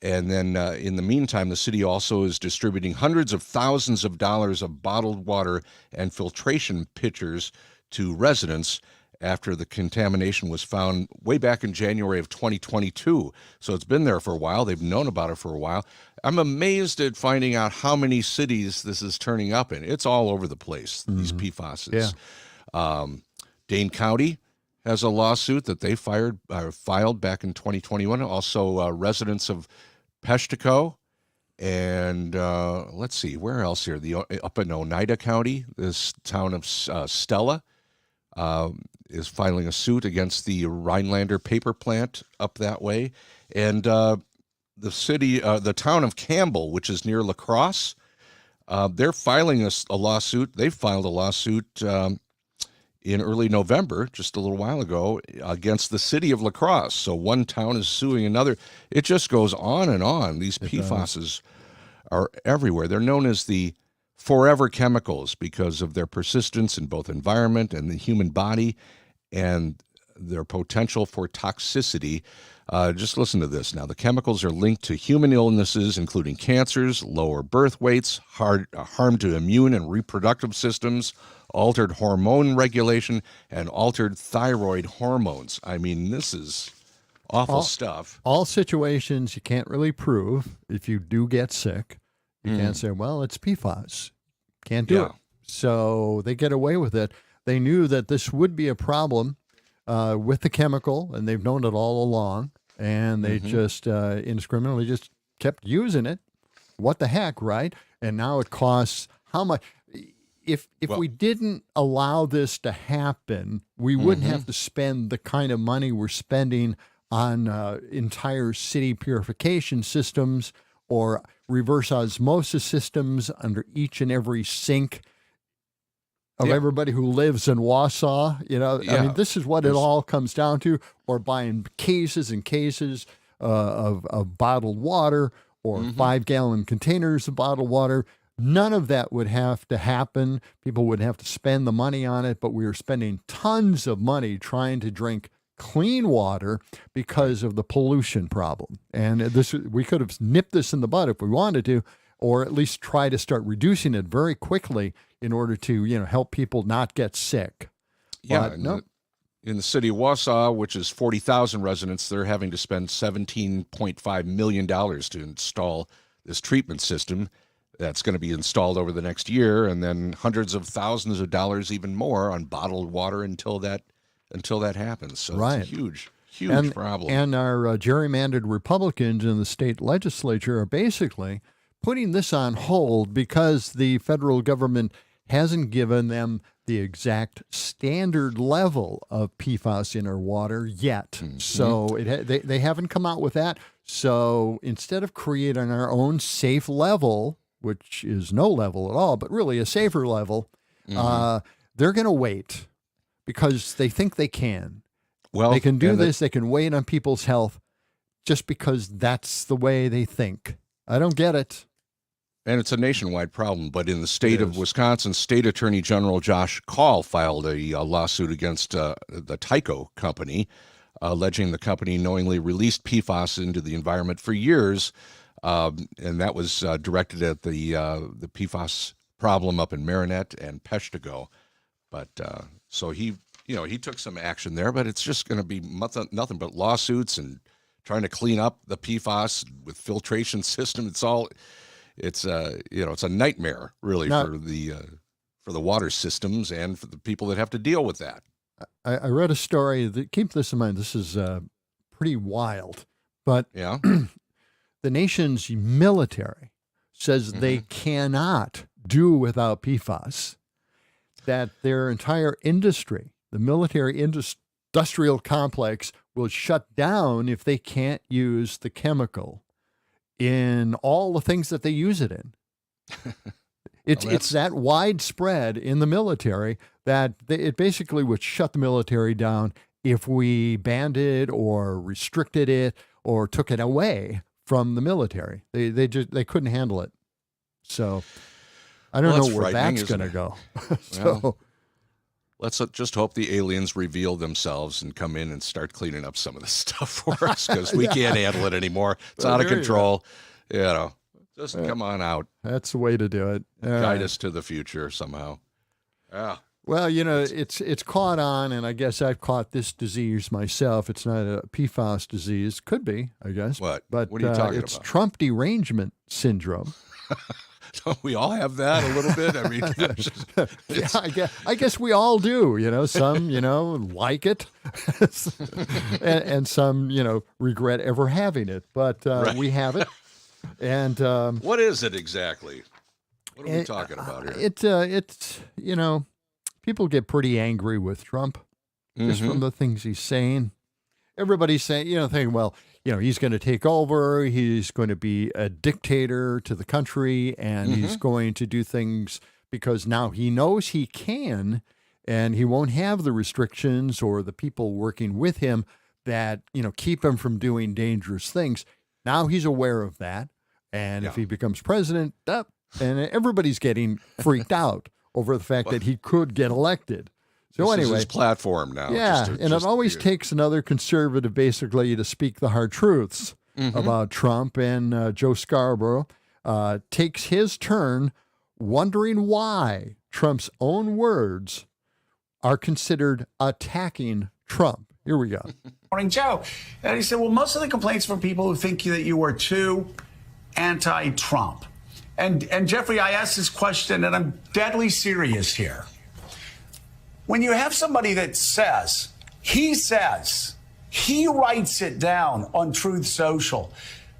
And then in the meantime, the city also is distributing hundreds of thousands of dollars of bottled water and filtration pitchers to residents after the contamination was found way back in January of 2022. So it's been there for a while. They've known about it for a while. I'm amazed at finding out how many cities this is turning up in. It's all over the place, these PFASs. Yeah. Dane County has a lawsuit that they filed back in 2021. Also, residents of Peshtigo and let's see, where else here? Up in Oneida County, this town of Stella is filing a suit against the Rhinelander paper plant up that way. And the town of Campbell, which is near La Crosse, they're filing a lawsuit. They filed a lawsuit in early November, just a little while ago, against the city of La Crosse. So one town is suing another. It just goes on and on. These PFASs are everywhere. They're known as the forever chemicals because of their persistence in both environment and the human body and their potential for toxicity. Just listen to this now. The chemicals are linked to human illnesses, including cancers, lower birth weights, harm to immune and reproductive systems, altered hormone regulation, and altered thyroid hormones. I mean, this is awful stuff. All situations you can't really prove. If you do get sick, you can't say, well, it's PFAS. Can't do it. So they get away with it. They knew that this would be a problem with the chemical, and they've known it all along, and they just indiscriminately just kept using it. What the heck, right? And now it costs how much? If we didn't allow this to happen, we wouldn't have to spend the kind of money we're spending on entire city purification systems or reverse osmosis systems under each and every sink of everybody who lives in Wausau. I mean, this is what it all comes down to, or buying cases and cases of bottled water or 5-gallon containers of bottled water. None of that would have to happen. People would have to spend the money on it, but we are spending tons of money trying to drink clean water because of the pollution problem. And we could have nipped this in the bud if we wanted to, or at least try to start reducing it very quickly in order to, help people not get sick. Yeah, but no. In the city of Wausau, which is 40,000 residents, they're having to spend $17.5 million to install this treatment system that's going to be installed over the next year, and then hundreds of thousands of dollars even more on bottled water until that happens. So right. It's a huge problem. And our gerrymandered Republicans in the state legislature are basically putting this on hold because the federal government hasn't given them the exact standard level of PFAS in our water yet. Mm-hmm. So they haven't come out with that. So instead of creating our own safe level, which is no level at all, but really a safer level, they're going to wait because they think they can. Well, they can do this. They can wait on people's health just because that's the way they think. I don't get it. And it's a nationwide problem, but in the state of Wisconsin, State Attorney General Josh Kaul filed a lawsuit against the Tyco company, alleging the company knowingly released PFAS into the environment for years, and that was directed at the PFAS problem up in Marinette and Peshtigo. But so he took some action there, but it's just going to be nothing but lawsuits and trying to clean up the PFAS with filtration system. It's a nightmare really for the water systems and for the people that have to deal with that. I read a story that, keep this in mind, this is pretty wild, but yeah. The nation's military says they cannot do without PFAS, that their entire industry, the military industrial complex, will shut down if they can't use the chemical in all the things that they use it in. It's that widespread in the military that it basically would shut the military down if we banned it or restricted it or took it away from the military. They couldn't handle it. So I don't know where that's going to go. Well, let's just hope the aliens reveal themselves and come in and start cleaning up some of this stuff for us, because we can't handle it anymore. It's out of control. Just come on out. That's the way to do it. Guide us to the future somehow. Yeah. Well, it's caught on, and I guess I've caught this disease myself. It's not a PFAS disease. Could be, I guess. What? But what are you talking it's about? Trump derangement syndrome. Don't we all have that a little bit? I mean, I guess we all do. Some, like it, and some, regret ever having it. But we have it. And what is it exactly? What are we talking about here? It's people get pretty angry with Trump just from the things he's saying. Everybody's saying, thinking, well, he's going to take over. He's going to be a dictator to the country, and he's going to do things because now he knows he can, and he won't have the restrictions or the people working with him that, keep him from doing dangerous things. Now he's aware of that. And if he becomes president, and everybody's getting freaked out over the fact that he could get elected. So this is his platform now. Yeah, and it always takes another conservative basically to speak the hard truths about Trump. And Joe Scarborough takes his turn wondering why Trump's own words are considered attacking Trump. Here we go. Morning, Joe. And he said, well, most of the complaints from people who think that you are too anti-Trump. And Jeffrey, I asked this question, and I'm deadly serious here. When you have somebody that says, he writes it down on Truth Social,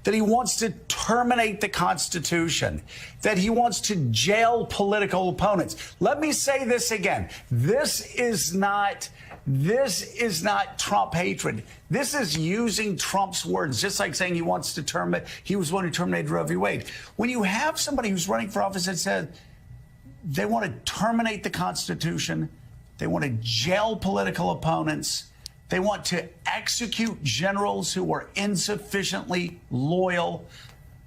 that he wants to terminate the Constitution, that he wants to jail political opponents. Let me say this again. This is not Trump hatred. This is using Trump's words, just like saying he was one who terminated Roe v. Wade. When you have somebody who's running for office that said they want to terminate the Constitution, they want to jail political opponents, they want to execute generals who are insufficiently loyal,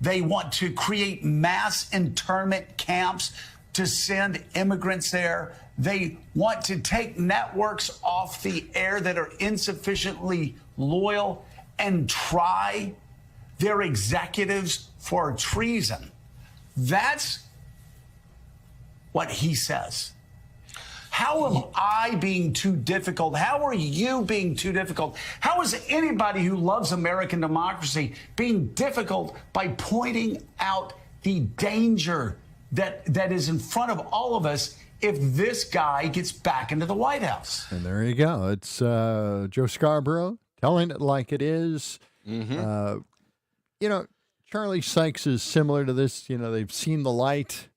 they want to create mass internment camps to send immigrants there, they want to take networks off the air that are insufficiently loyal and try their executives for treason. That's what he says. How am I being too difficult? How are you being too difficult? How is anybody who loves American democracy being difficult by pointing out the danger that is in front of all of us if this guy gets back into the White House? And there you go. It's Joe Scarborough telling it like it is. Charlie Sykes is similar to this. They've seen the light.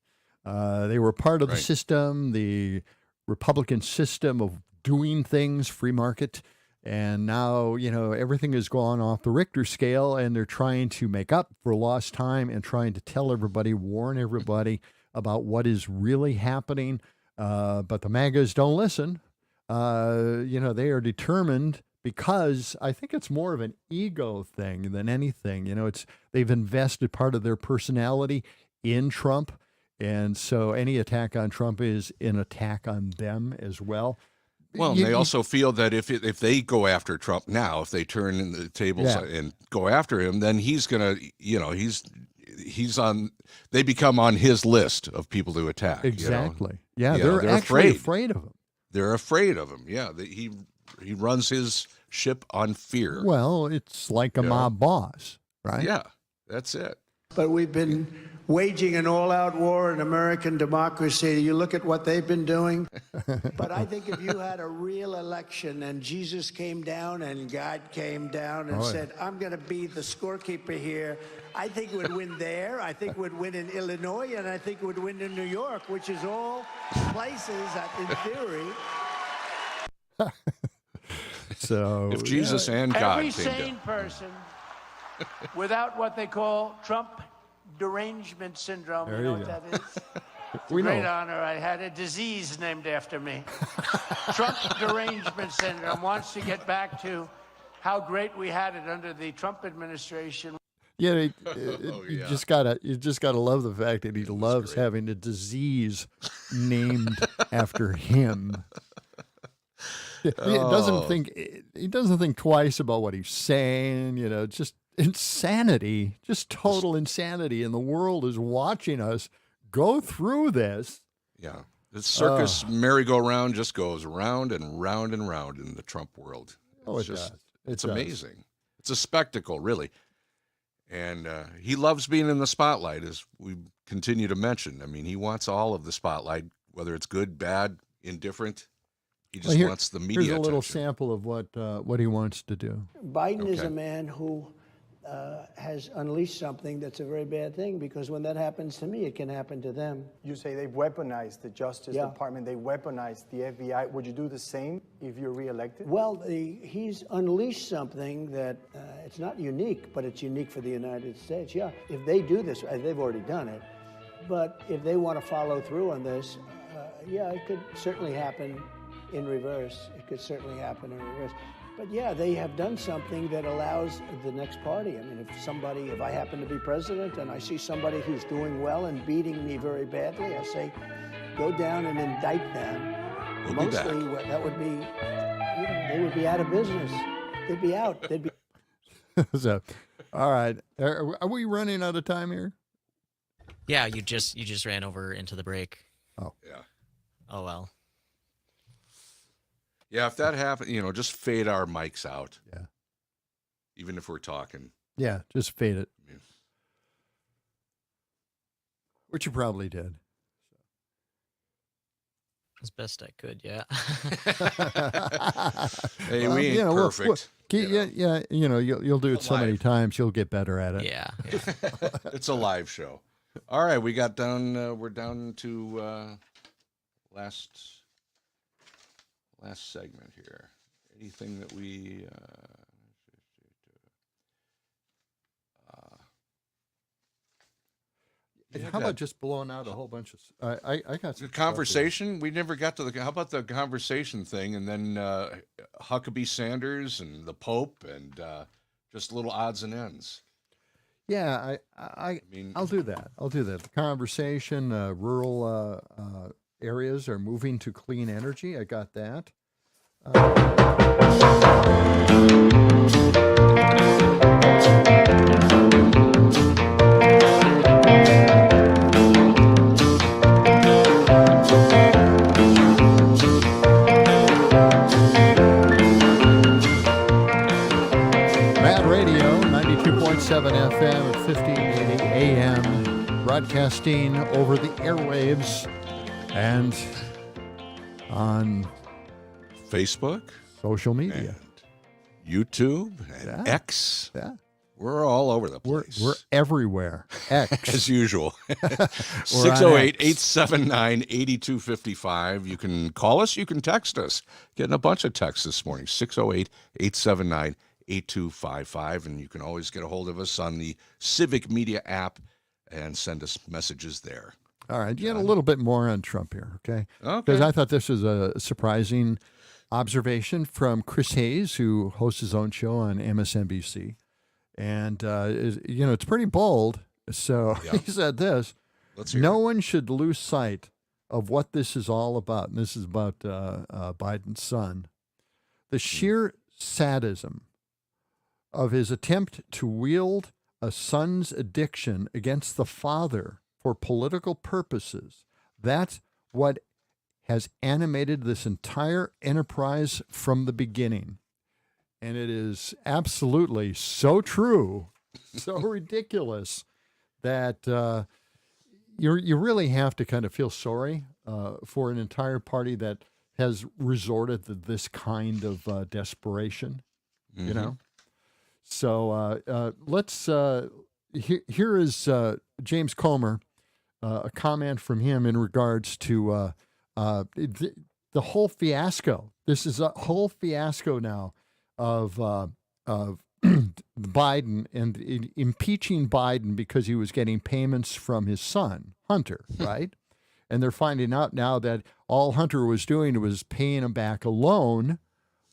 They were part of the system, the Republican system of doing things, free market. And now, everything has gone off the Richter scale, and they're trying to make up for lost time and trying to tell everybody, warn everybody about what is really happening. But the MAGAs don't listen. They are determined, because I think it's more of an ego thing than anything. They've invested part of their personality in Trump. And so any attack on Trump is an attack on them as well. Well, they also feel that if they go after Trump now, if they turn in the tables and go after him, then he's going to, he's on, they become on his list of people to attack. Exactly. Yeah, they're actually afraid of him. They're afraid of him. Yeah, he runs his ship on fear. Well, it's like a mob boss, right? Yeah, that's it. But we've been waging an all-out war in American democracy. You look at what they've been doing. But I think if you had a real election and Jesus came down and God came down and said, I'm going to be the scorekeeper here, I think we'd win there. I think we'd win in Illinois, and I think we'd win in New York, which is all places that, in theory. So if Jesus and God every came sane person without what they call Trump derangement syndrome, there you know you what go. that is? It's a We great know. honor. I had a disease named after me. Trump derangement syndrome wants to get back to how great we had it under the Trump administration. Yeah, you just gotta love the fact that he loves having a disease named after him. He doesn't think twice about what he's saying. Just insanity, just total insanity, and the world is watching us go through this. Yeah, the circus merry-go-round just goes round and round and round in the Trump world. It's amazing. It's a spectacle, really. And he loves being in the spotlight, as we continue to mention. I mean, he wants all of the spotlight, whether it's good, bad, indifferent. He just wants the media Here's a little attention. sample of what he wants to do. Biden is a man who has unleashed something that's a very bad thing, because when that happens to me, it can happen to them. You say they've weaponized the Justice Department, they weaponized the FBI. Would you do the same if you're reelected? Well, he's unleashed something that it's not unique, but it's unique for the United States. Yeah, if they do this, they've already done it. But if they want to follow through on this, it could certainly happen in reverse. It could certainly happen in reverse. But yeah, they have done something that allows the next party. I mean, if I happen to be president and I see somebody who's doing well and beating me very badly, I say, go down and indict them. We'll be Mostly, that would be, they would be out of business. They'd be out. They'd be. So, all right, are we running out of time here? Yeah, you just ran over into the break. Oh yeah. Oh well. Yeah, if that happened, just fade our mics out. Yeah. Even if we're talking. Yeah, just fade it. Yeah. Which you probably did. As best I could, yeah. Hey, we ain't perfect. You'll do it so many times, you'll get better at it. Yeah. It's a live show. All right, we're down to last segment here. Anything that we how about just blowing out a whole bunch of I got some conversation? We never got to how about the conversation thing, and then Huckabee Sanders and the Pope, and just little odds and ends. Yeah, I'll do that. The conversation, rural areas are moving to clean energy. I got that. 12:58 a.m., broadcasting over the airwaves and on Facebook, social media, and YouTube, and X. Yeah. We're all over the place. We're everywhere. X. As usual. 608-879-8255. You can call us. You can text us. Getting a bunch of texts this morning. 608-879-8255. And you can always get a hold of us on the Civic Media app and send us messages there. All right. You get a little bit more on Trump here, okay? Okay. Because I thought this was a surprising observation from Chris Hayes, who hosts his own show on MSNBC. And, it's pretty bold. So he said this, no one should lose sight of what this is all about. And this is about Biden's son. The sheer sadism of his attempt to wield a son's addiction against the father for political purposes. That's what has animated this entire enterprise from the beginning. And it is absolutely so true, so ridiculous that you really have to kind of feel sorry for an entire party that has resorted to this kind of desperation, you know? So let's, here is James Comer, a comment from him in regards to the whole fiasco. This is a whole fiasco now of Biden and impeaching Biden because he was getting payments from his son, Hunter, right? And they're finding out now that all Hunter was doing was paying him back a loan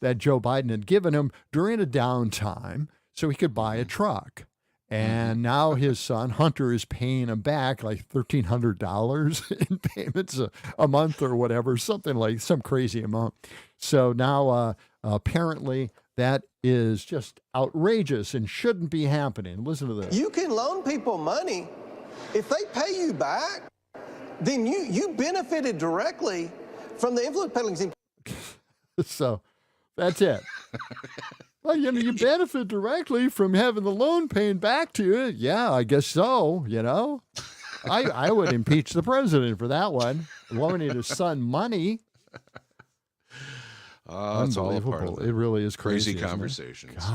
that Joe Biden had given him during a downtime so he could buy a truck. And now his son, Hunter, is paying him back like $1,300 in payments a month or whatever, something like some crazy amount. So now apparently that is just outrageous and shouldn't be happening. Listen to this. You can loan people money. If they pay you back, then you benefited directly from the influence peddling. So that's it. Well, you benefit directly from having the loan paying back to you. Yeah, I guess so, I would impeach the president for that one. Loaning his son money. It's all part of it really is crazy isn't it? conversations.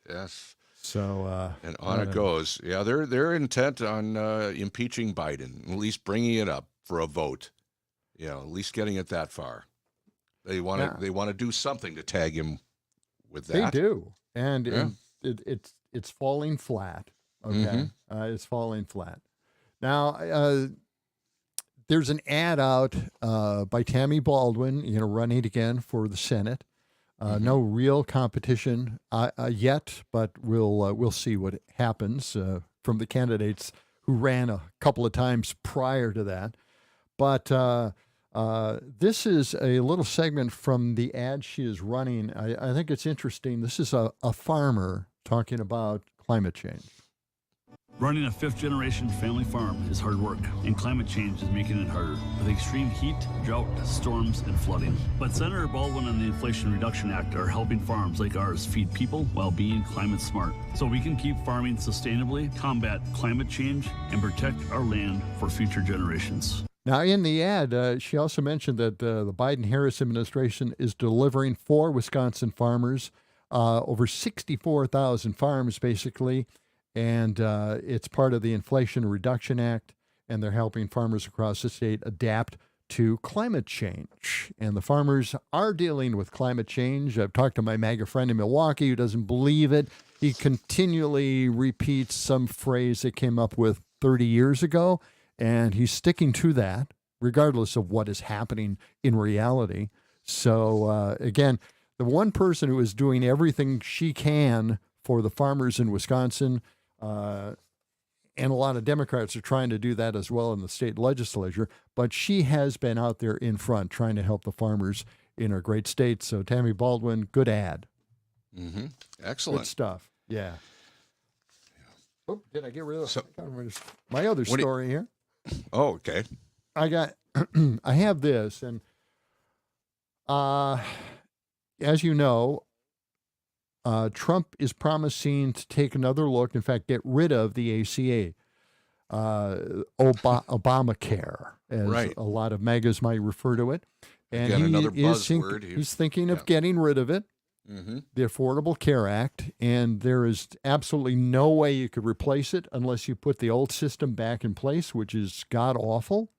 Yes. So and on it goes. Yeah, they're intent on impeaching Biden, at least bringing it up for a vote. At least getting it that far. They want to do something to tag him with that. They do, and it's falling flat. Okay, it's falling flat. Now, there's an ad out by Tammy Baldwin, running again for the Senate. No real competition yet, but we'll see what happens from the candidates who ran a couple of times prior to that. But this is a little segment from the ad she is running. I think it's interesting. This is a farmer talking about climate change. Running a fifth-generation family farm is hard work, and climate change is making it harder, with extreme heat, drought, storms, and flooding. But Senator Baldwin and the Inflation Reduction Act are helping farms like ours feed people while being climate smart, so we can keep farming sustainably, combat climate change, and protect our land for future generations. Now, in the ad, she also mentioned that the Biden-Harris administration is delivering for Wisconsin farmers over 64,000 farms, basically, and it's part of the Inflation Reduction Act, and they're helping farmers across the state adapt to climate change. And the farmers are dealing with climate change. I've talked to my MAGA friend in Milwaukee who doesn't believe it. He continually repeats some phrase that came up with 30 years ago, and he's sticking to that, regardless of what is happening in reality. So, again, the one person who is doing everything she can for the farmers in Wisconsin, and a lot of Democrats are trying to do that as well in the state legislature, but she has been out there in front trying to help the farmers in our great state. So, Tammy Baldwin, good ad. Excellent. Good stuff. Yeah. Oh, did I get rid of my other story here? Oh, okay. I have this, and as you know, Trump is promising to take another look, in fact, get rid of the ACA, Obamacare, as a lot of megas might refer to it. And Again, another buzzword. He's thinking of getting rid of it, the Affordable Care Act, and there is absolutely no way you could replace it unless you put the old system back in place, which is god-awful.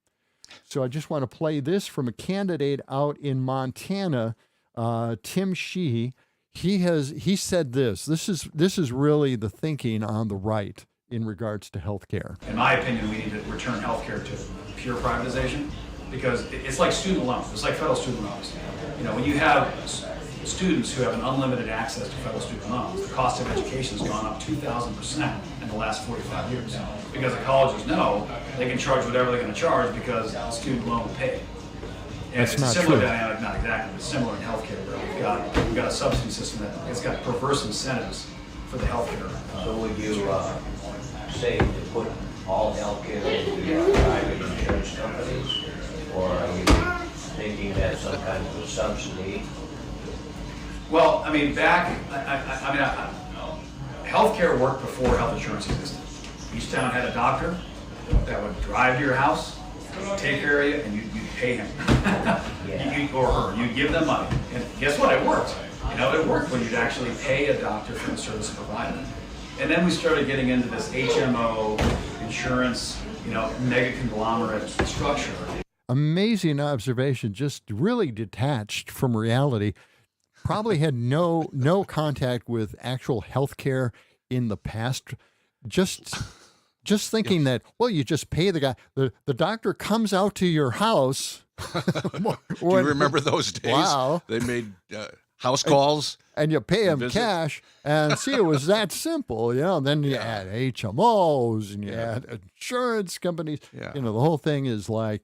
So I just want to play this from a candidate out in Montana, Tim Sheehy. He said this. This is really the thinking on the right in regards to health care. In my opinion, we need to return health care to pure privatization, because it's like student loans. It's like federal student loans. You know, when you have students who have an unlimited access to federal student loans, the cost of education has gone up 2,000% in the last 45 years. Because the colleges know they can charge whatever they're going to charge because the student loan will pay. And That's it's a not similar true. dynamic, not exactly, but similar in healthcare, where we've got a subsidy system that it's got perverse incentives for the healthcare. So would you say to put all healthcare into private insurance companies, or are you thinking that some kind of a subsidy? Well, I mean, healthcare worked before health insurance existed. Each town had a doctor that would drive to your house, take care of you, and you'd pay him. Or her. You'd give them money. And guess what? It worked. You know, it worked when you'd actually pay a doctor for the service provided. And then we started getting into this HMO, insurance, mega conglomerate structure. Amazing observation, just really detached from reality. Probably had no contact with actual health care in the past. Just thinking that, well, you just pay the guy. The doctor comes out to your house. Do you remember those days? Wow. They made house calls. And you pay him cash. And see, it was that simple. And then you add HMOs and you add insurance companies. Yeah. The whole thing is like,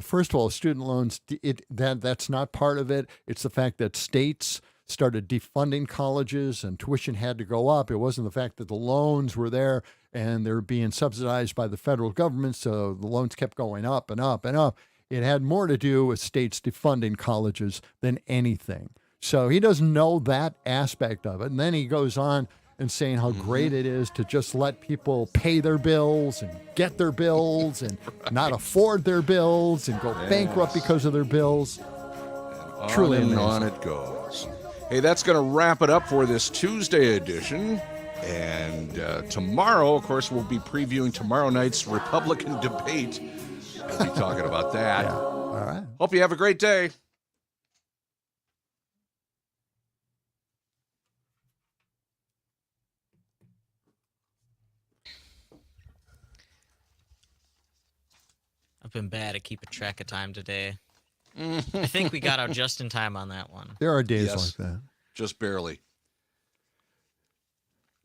first of all, student loans, that's not part of it. It's the fact that states started defunding colleges and tuition had to go up. It wasn't the fact that the loans were there and they're being subsidized by the federal government, so the loans kept going up and up and up. It had more to do with states defunding colleges than anything. So he doesn't know that aspect of it. And then he goes on and saying how great it is to just let people pay their bills and get their bills and not afford their bills and go bankrupt because of their bills. Truly and amazing. on it goes. Hey, that's going to wrap it up for this Tuesday edition. And tomorrow, of course, we'll be previewing tomorrow night's Republican debate. We'll be talking about that. Yeah. All right. Hope you have a great day. I've been bad at keeping track of time today. I think we got out just in time on that one. There are days like that. Just barely.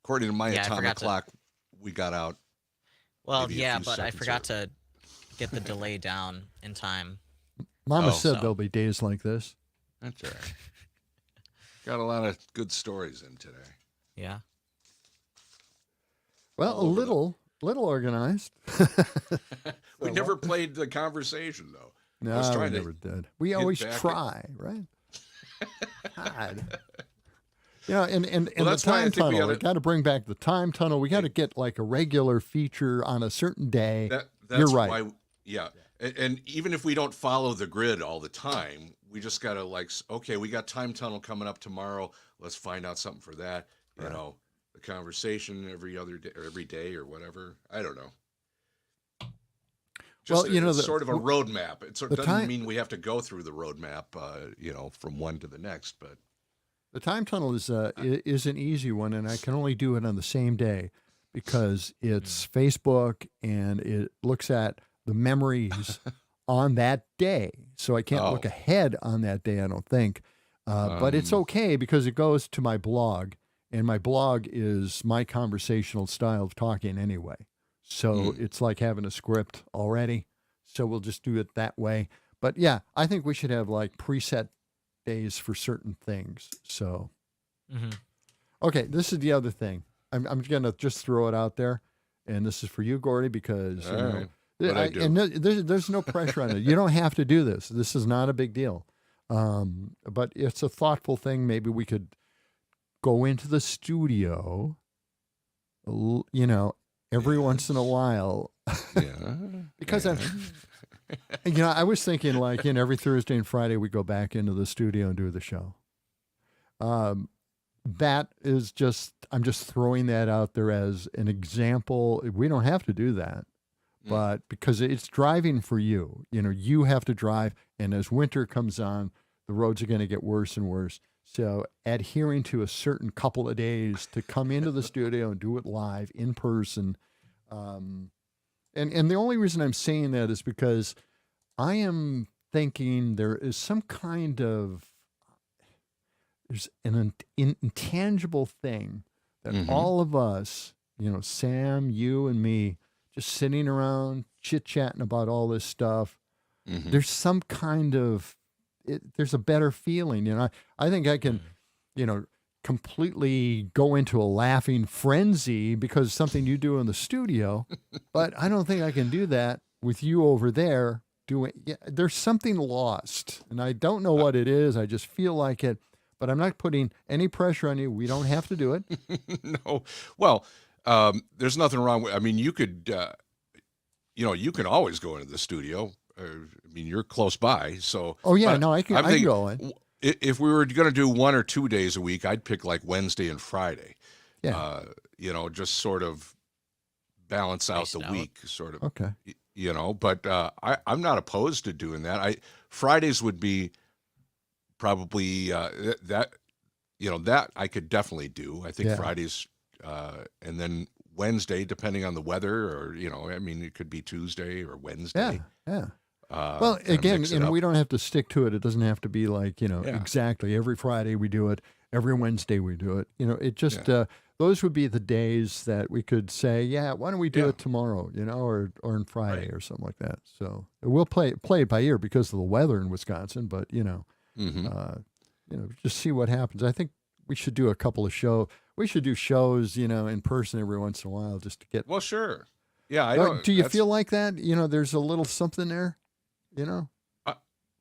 According to my Yeah, I atomic forgot to- clock, we got out. Well, maybe a yeah, few but I seconds forgot to get the delay down in time. Mama Oh. said So- there'll be days like this. That's all right. Got a lot of good stories in today. Yeah. Well, a little organized. We never played the conversation, though. I No, was we trying to never did. We get always back try, right? God. And Well, the that's why I time think we tunnel. We gotta- got to bring back the time tunnel. We got to get like a regular feature on a certain day. That's You're right. Why, yeah. And even if we don't follow the grid all the time, we just got to okay, we got time tunnel coming up tomorrow. Let's find out something for that. You know, the conversation every other day or every day or whatever. I don't know. Just Well, sort of a roadmap. It doesn't time- mean we have to go through the roadmap, from one to the next, but The time tunnel is an easy one, and I can only do it on the same day because it's Facebook and it looks at the memories on that day. So I can't look ahead on that day, I don't think. But it's okay because it goes to my blog, and my blog is my conversational style of talking anyway. So it's like having a script already. So we'll just do it that way. But yeah, I think we should have like preset days for certain things. So, okay, this is the other thing. I'm going to just throw it out there. And this is for you, Gordy, because you know, What'd I do? and there's no pressure on it. You don't have to do this. This is not a big deal. But it's a thoughtful thing. Maybe we could go into the studio, every once in a while. Yeah. Because I was thinking like, every Thursday and Friday we go back into the studio and do the show. That is I'm just throwing that out there as an example. We don't have to do that, but because it's driving for you, you have to drive. And as winter comes on, the roads are going to get worse and worse. So adhering to a certain couple of days to come into the studio and do it live in person. And the only reason I'm saying that is because I am thinking there is some kind of, there's an intangible thing that all of us, Sam, you and me, just sitting around chit-chatting about all this stuff, there's some kind of, there's a better feeling. I think I can, completely go into a laughing frenzy because of something you do in the studio, but I don't think I can do that with you over there doing, there's something lost, and I don't know what it is. I just feel like it. But I'm not putting any pressure on you. We don't have to do it. No. Well, there's nothing wrong with, you could, you can always go into the studio. You're close by. So. Oh, yeah. No, I can go in. If we were going to do 1 or 2 days a week, I'd pick like Wednesday and Friday. Yeah. Just sort of balance out the week, sort of. Okay. But I'm not opposed to doing that. Fridays would be probably that I could definitely do. I think Fridays, and then Wednesday, depending on the weather, or it could be Tuesday or Wednesday. Yeah. Well, again, we don't have to stick to it. It doesn't have to be like exactly every Friday we do it, every Wednesday we do it. It just those would be the days that we could say, why don't we do it tomorrow? Or on Friday or something like that. So we'll play it by ear because of the weather in Wisconsin, but just see what happens. I think we should do a couple of shows. We should do shows, in person every once in a while just to get. Well, sure. Yeah. Do you feel like that? There's a little something there,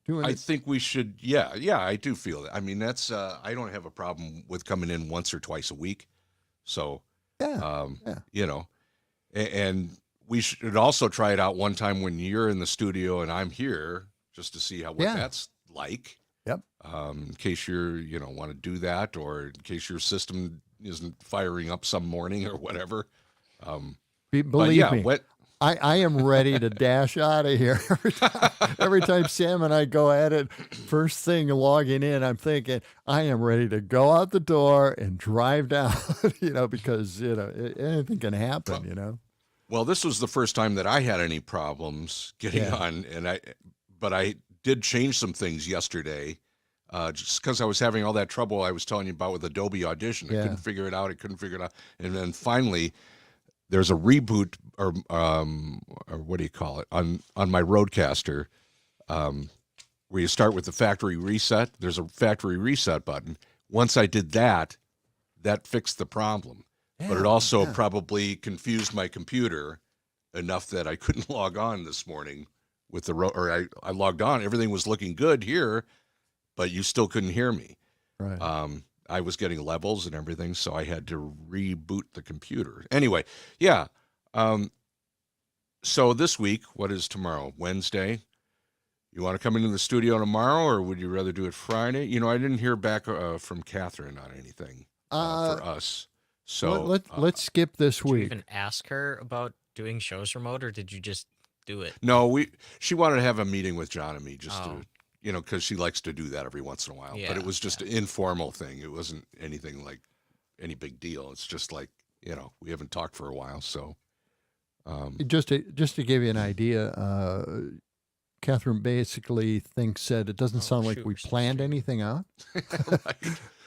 I think we should. Yeah. I do feel that. That's, I don't have a problem with coming in once or twice a week. So, and we should also try it out one time when you're in the studio and I'm here just to see what that's like. Yep. In case you're, want to do that, or in case your system isn't firing up some morning or whatever. Believe me, I am ready to dash out of here. Every time Sam and I go at it, first thing logging in, I'm thinking, I am ready to go out the door and drive down, because, anything can happen, Well, this was the first time that I had any problems getting on, but I did change some things yesterday, just because I was having all that trouble I was telling you about with Adobe Audition. I couldn't figure it out. And then finally, there's a reboot, or what do you call it, on my Rodecaster, where you start with the factory reset. There's a factory reset button. Once I did that fixed the problem. But it also probably confused my computer enough that I couldn't log on this morning with the I logged on. Everything was looking good here, but you still couldn't hear me. Right. I was getting levels and everything, so I had to reboot the computer. Anyway, yeah. So this week, what is tomorrow? Wednesday? You want to come into the studio tomorrow, or would you rather do it Friday? I didn't hear back from Catherine on anything for us. So let's skip this week. Did you even ask her about doing shows remote, or did you just do it? No, she wanted to have a meeting with John and me just to, because she likes to do that every once in a while. But it was just an informal thing. It wasn't anything like any big deal. It's just like, we haven't talked for a while. So just to give you an idea, Catherine basically thinks that it doesn't sound like we planned anything out. Right.